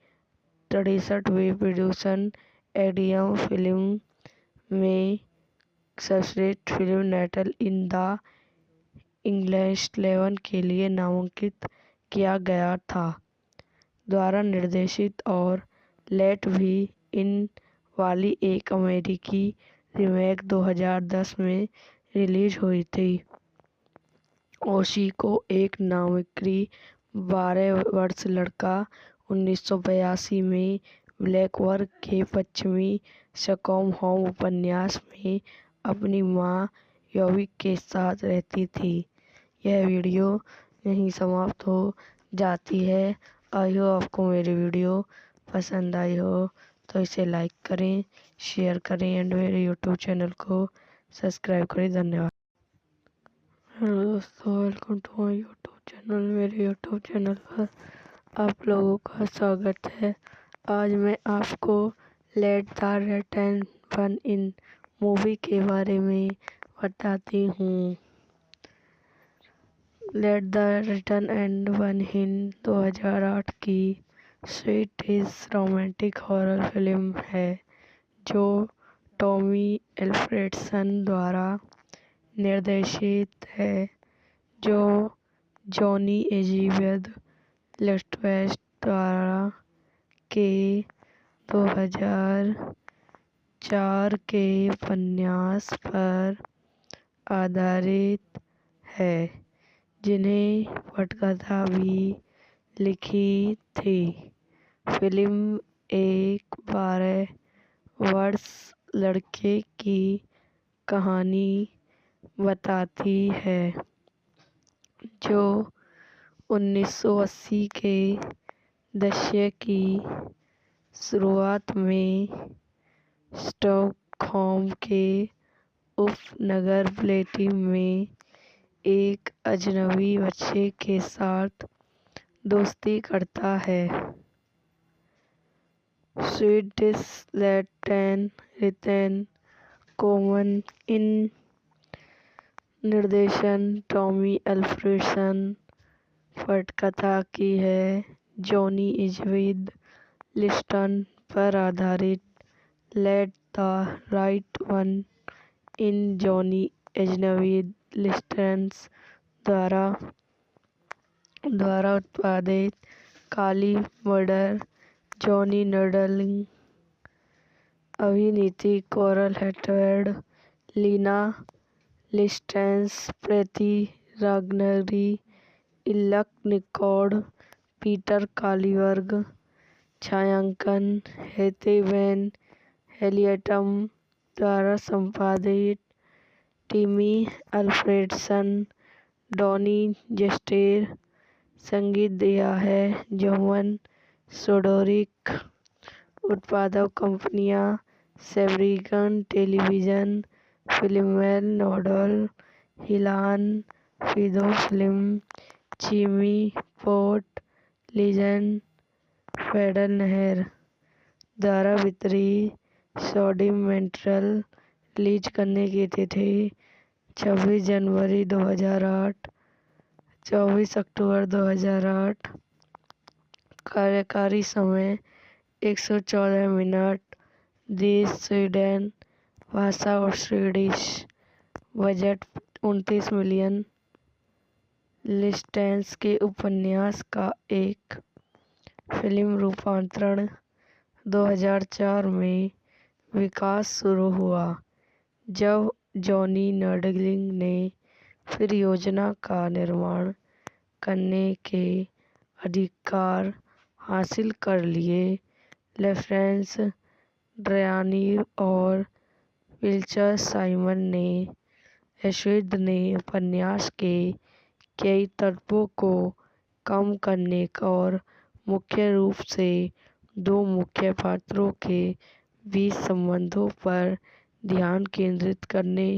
63वें प्रोड्यूसर एडियम फिल्म में सर्वश्रेष्ठ film natal in the English लेवन के लिए नामांकित किया गया था। द्वारा निर्देशित और लेट भी इन वाली एक अमेरिकी रीमेक 2010 में रिलीज हुई थी। ओशी को एक नामित 12 वर्षीय लड़का 1982 में ब्लैकबर्ग के पश्चिमी स्टॉकहोम उपन्यास में अपनी मां योविक के साथ रहती थी। यह वीडियो यहीं समाप्त हो जाती है। आई होप आपको मेरी वीडियो पसंद आई हो, तो इसे लाइक करें, शेयर करें एंड मेरे यूट्यूब चैनल को सब्सक्राइब करें। धन्यवाद। हेलो दोस्तों, welcome to my YouTube channel. मेरे यूट्यूब चैनल पर आप लोगों का स्वागत है। आज मैं आपको let the right one in movie के बारे में बताती हूँ। Let the right one in 2008 की स्वीडिश रोमांटिक हॉरर फिल्म है, जो टॉमी एल्फ्रेडसन द्वारा निर्देशित है, जो जॉनी एलिजाबेथ लिंडसे द्वारा के 2004 के उपन्यास पर आधारित है, जिन्हें पटकथा भी लिखी थी। फिल्म एक 12 वर्षीय लड़के की कहानी बताती है, जो 1980 के दशक की शुरुआत में स्टॉकहोम के उपनगर ब्लेटी में एक अजनबी बच्चे के साथ दोस्ती करता है। स्वीडिश रिटेन कॉमन इन निर्देशन टॉमी एल्फ्रेडसन, पटकथा की है जॉनी एलिजाबेथ लिंडसे पर आधारित। Let the right one in Johnny Elizabeth Lindsay द्वारा उत्पादित काली मर्डर जॉनी नडलिंग अभिनीति कोरल हेटवेड, लीना लिस्टेंस, प्रीति रागनरी, इल्लक निकोड, पीटर कालीवर्ग। छायांकन हेते वैन हेलियटम द्वारा संपादित। टिमी अल्फ्रेडसन, डॉनी जेस्टेर। संगीत दिया है जोमन सोडोरिक। उत्पादक कंपनियां सेब्रिगन टेलीविजन, फिल्मवेल नोडल, हिलान, फिदो फिल्म, चीमी पोर्ट, लीजेंड, फेडरल नहर द्वारा वितरित। सोडिमेंट्रल रिलीज करने की तिथि 26 जनवरी 2008, 24 अक्टूबर 2008। कार्यकारी समय 114 मिनट। देश स्वीडन, भाषा और स्वीडिश। Budget 29 million. लिस्टेंस के उपन्यास का एक फिल्म रूपांतरण 2004 में विकास शुरू हुआ, जब जॉनी नर्डलिंग ने फिर योजना का निर्माण करने के अधिकार हासिल कर लिए। लॉरेंस ड्रयानी और विल्चर साइमन ने एशविद ने उपन्यास के कई तत्वों को कम करने और मुख्य रूप से दो मुख्य पात्रों के बीच संबंधों पर ध्यान केंद्रित करने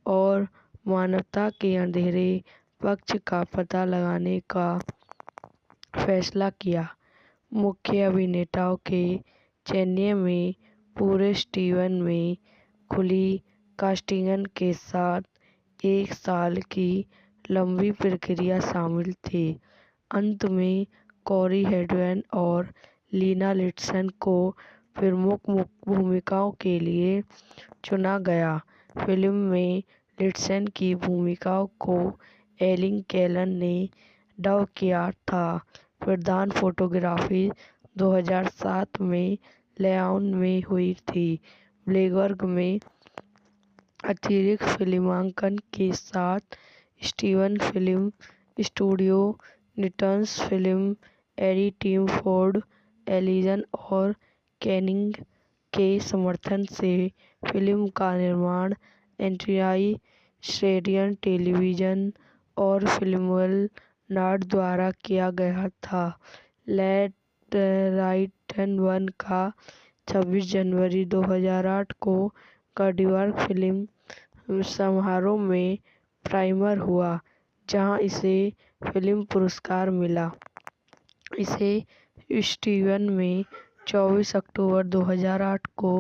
और मानवता के अंधेरे पक्ष का पता लगाने का फैसला किया। मुख्य अभिनेताओं के चयन में पूरे स्टीवन में खुली कास्टिंग के साथ 1 साल की लंबी प्रक्रिया शामिल थी। अंत में कोरी हेडवेन और लीना लिंडसे को प्रमुख भूमिकाओं के लिए चुना गया। फिल्म में लिंडसे की भूमिका को एलिन कैलन ने डब किया था। प्रधान फोटोग्राफी 2007 में लेआउट में हुई थी। ब्लैकबर्ग में अतिरिक्त फिल्मांकन के साथ स्टीवन फिल्म स्टूडियो, निटन्स film, AD team Ford, Allison और कैनिंग के समर्थन से फिल्म का निर्माण एंड्रिया श्रेडियन टेलीविजन और फिल्मवेल नॉर्ड द्वारा किया गया था। लेट राइट वन का 26 जनवरी 2008 को कार्डिवर्क फिल्म समारोह में प्रीमियर हुआ, जहां इसे फिल्म पुरस्कार मिला। इसे स्टीवन में 24 अक्टूबर 2008 को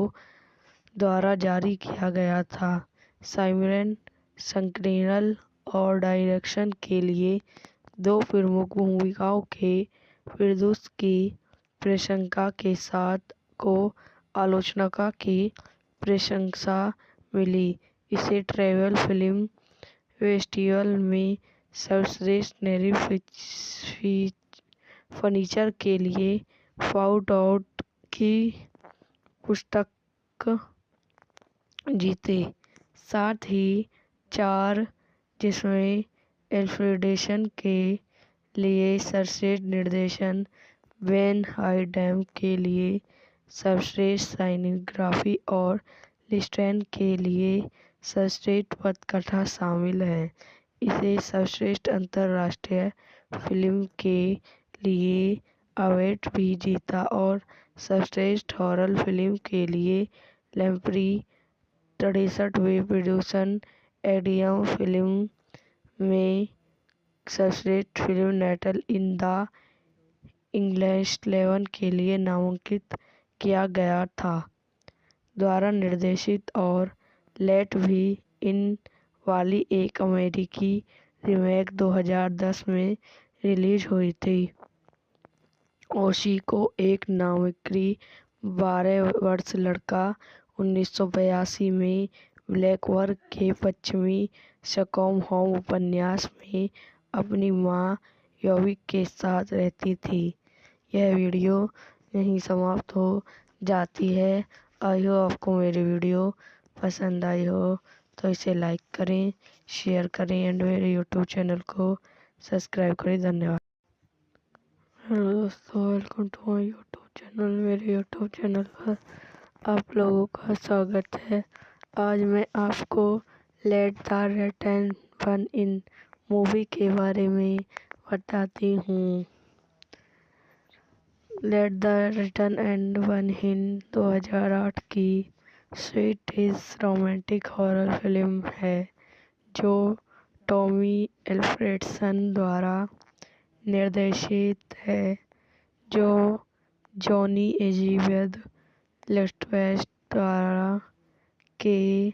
द्वारा जारी किया गया था। साइमन स्क्रीनप्ले और डायरेक्शन के लिए 2 प्रमुख भूमिकाओं के प्रदर्शन की प्रशंसा के साथ को आलोचकों की प्रशंसा मिली। इसे ट्रैवल फिल्म फेस्टिवल में सर्वश्रेष्ठ नए फीचर के लिए फाउंड आउट की पुरस्कार जीते, साथ ही 4 जिसमें अल्फ्रेडसन के लिए सर्वश्रेष्ठ निर्देशन, वेन हाइडेम के लिए सर्वश्रेष्ठ सिनेमेटोग्राफी और लिंडसे के लिए सर्वश्रेष्ठ पटकथा शामिल हैं। इसे सर्वश्रेष्ठ अंतर्राष्ट्रीय फिल्म के लिए अवार्ड भी जीता और सर्वश्रेष्ठ हॉरर फिल्म के लिए लेम्प्री 63वें प्रोड्यूसर एडियम फिल्म में सर्वश्रेष्ठ film natal in the English 11 के लिए नामांकित किया गया था। द्वारा निर्देशित और लेट भी इन वाली एक अमेरिकी रीमेक 2010 में रिलीज हुई थी। ओशी को एक नामित 12 वर्षीय लड़का 1982 में ब्लैकबर्ग के पश्चिमी स्टॉकहोम उपन्यास में अपनी मां योविक के साथ रहती थी। यह वीडियो यहीं समाप्त हो जाती है। आई हो आपको मेरी वीडियो पसंद आई हो तो इसे लाइक करें, शेयर करें एंड मेरे यूट्यूब चैनल को सब्सक्राइब करें। धन्यवाद। हेलो दोस्तों, welcome to my YouTube channel. मेरे यूट्यूब चैनल पर आप लोगों का स्वागत है। आज मैं आपको let the return one in movie के बारे में बताती हूँ। Let the return and one in 2008 की sweet is romantic horror film है जो टॉमी एल्फ्रेडसन द्वारा निर्देशित है, जो जॉनी एलिजाबेथ लिस्टवेस्ट द्वारा के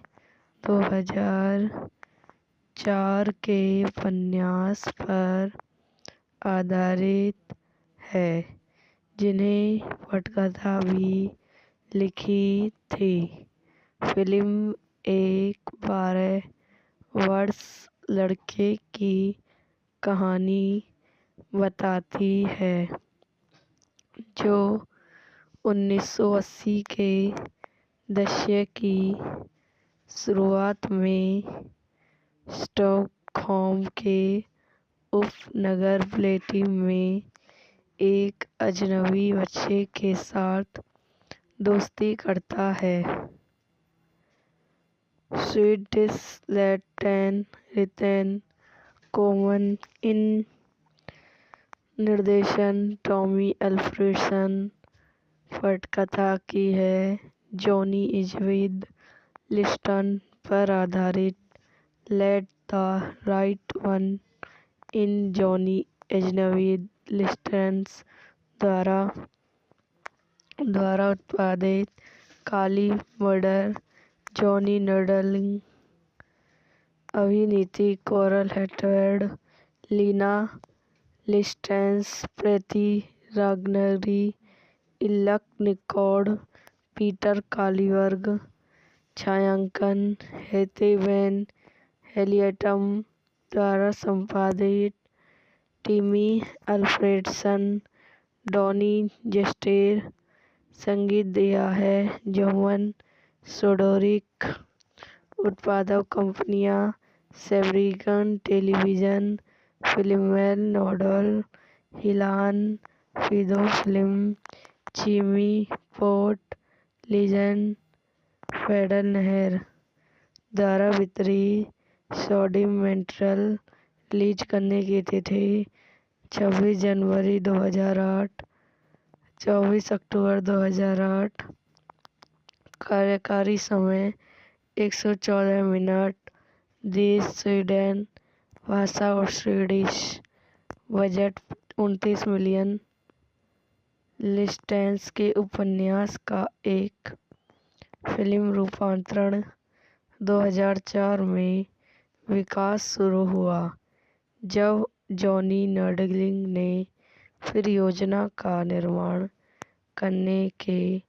2004 के उपन्यास पर आधारित है, जिन्हें पटकथा भी लिखी थी। फिल्म एक 12 वर्ष लड़के की कहानी बताती है जो 1980 के दशक की शुरुआत में स्टॉकहोम के उपनगर ब्लेटिम में एक अजनबी बच्चे के साथ दोस्ती करता है। स्वीडिश लैटिन रिटर्न कॉमन इन निर्देशन टॉमी एल्फ्रेडसन, पटकथा की है जॉनी एलिजाबेथ लिस्टन पर आधारित let the right one in Johnny Elizabeth Liston द्वारा उत्पादित काली मर्डर जॉनी नडलिंग, अभिनीति कोरल हेटवेड, लीना लिस्टेंस, प्रीति रागनरी, इल्लक निकोड, पीटर कालीबर्ग, छायांकन हेथे वैन हेलियटम द्वारा संपादित टिमी अल्फ्रेडसन, डॉनी जेस्टेर, संगीत दिया है जोमन सोडोरिक, उत्पादक कंपनियां सेब्रिगन टेलीविजन, फिल्मवेल नोडल, हिलान फिदो फिल्म, चिमी पोर्ट, लीजेंड, फेडरल नहर द्वारा वितरित सॉडिमेंट्रल, रिलीज करने की तिथि 26 जनवरी 2008, 24 अक्टूबर 2008, कार्यकारी समय 114 मिनट, देश स्वीडन, भाषा और स्वीडिश, बजट 29 मिलियन। लिस्टेंस के उपन्यास का एक फिल्म रूपांतरण 2004 में विकास शुरू हुआ जब जॉनी नडलिंग ने फिर योजना का निर्माण करने के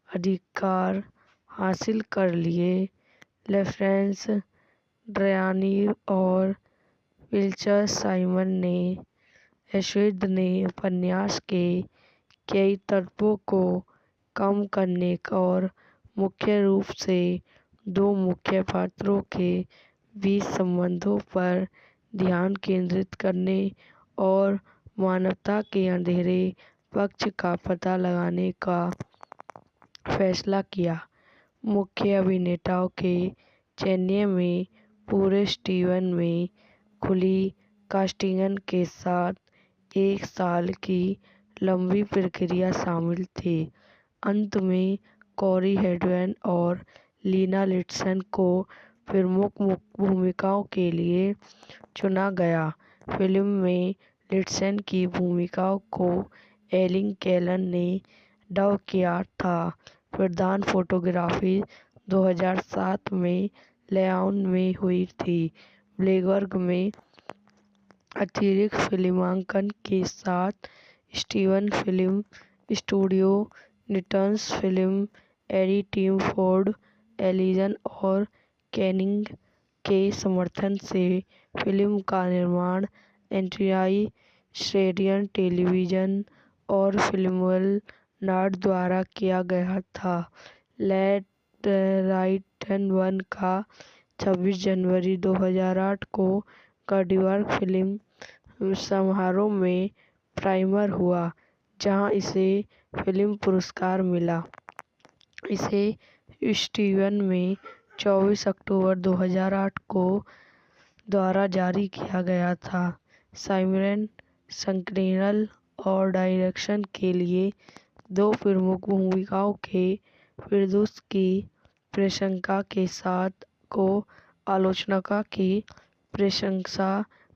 अधिकार हासिल कर लिए। लेफ्रेंस ड्रयानी और विल्चर साइमन ने एशविद ने उपन्यास के कई तत्वों को कम करने और मुख्य रूप से दो मुख्य पात्रों के बीच संबंधों पर ध्यान केंद्रित करने और मानवता के अंधेरे पक्ष का पता लगाने का फैसला किया। मुख्य अभिनेताओं के चयन में पूरे स्टीवन में खुली कास्टिंग के साथ 1 साल की लंबी प्रक्रिया शामिल थी। अंत में कोरी हेडवेन और लीना लिस्टन को प्रमुख भूमिकाओं के लिए चुना गया। फिल्म में लिस्टन की भूमिका को एलिन कैलन ने डब किया था। प्रधान फोटोग्राफी 2007 में लेआउट में हुई थी। ब्लैकबर्ग में अतिरिक्त फिल्मांकन के साथ स्टीवन फिल्म स्टूडियो, निटन्स film, AD team Ford, Allison और कैनिंग के समर्थन से फिल्म का निर्माण एंट्रियाई स्टेडियम टेलीविजन और फिल्मवेल नॉर्थ द्वारा किया गया था। लेट राइट एंड वन का 26 जनवरी 2008 को कार्डिवर्क फिल्म समारोह में प्राइमर हुआ, जहां इसे फिल्म पुरस्कार मिला। इसे स्टीवन में 24 अक्टूबर 2008 को द्वारा जारी किया गया था। साइमन संकीर्णन और डायरेक्शन के लिए 2 प्रमुख भूमिकाओं के प्रदर्शन की प्रशंसा के साथ को आलोचना की प्रशंसा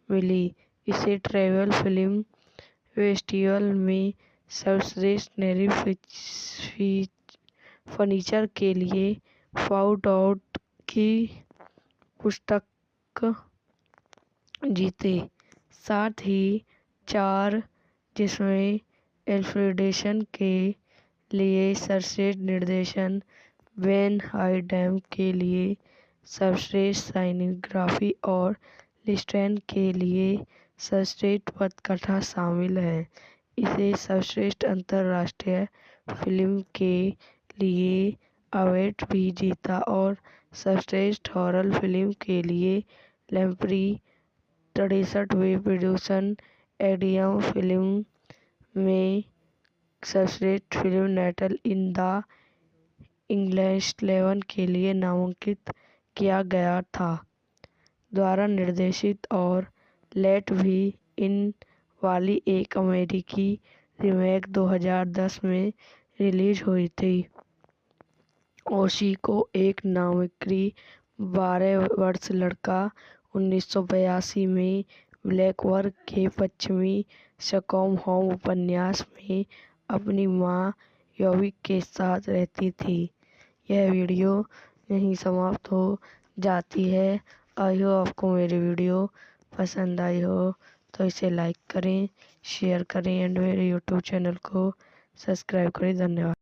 मिली। इसे ट्रैवल फिल्म फेस्टिवल में सर्वश्रेष्ठ नए फीचर के लिए फाउट आउट की पुस्तक जीते, साथ ही 4 जिसमें एल्फ्रेडेशन के लिए सर्वश्रेष्ठ निर्देशन, वेन हाइडेम के लिए सर्वश्रेष्ठ साइनेमाटोग्राफी और लिस्टेन के लिए सर्वश्रेष्ठ पटकथा शामिल हैं। इसे सर्वश्रेष्ठ अंतर्राष्ट्रीय फिल्म के लिए अवार्ड भी जीता और सर्वश्रेष्ठ हॉरर फिल्म के लिए लैम्प्री 63वें प्रोड्यूसर एडियम फिल्म में सर्वश्रेष्ठ film natal in the English 11 के लिए नामांकित किया गया था। द्वारा निर्देशित और लेट भी इन वाली एक अमेरिकी रीमेक 2010 में रिलीज हुई थी। ओशी को एक नामिक्री 12 वर्ष लड़का 1982 में ब्लैकवर्क के पश्चिमी स्टॉकहोम उपन्यास में अपनी मां योविक के साथ रहती थी। यह वीडियो यहीं समाप्त हो जाती है। आई हो आपको मेरी वीडियो पसंद आई हो तो इसे लाइक करें, शेयर करें एंड मेरे यूट्यूब चैनल को सब्सक्राइब करें। धन्यवाद।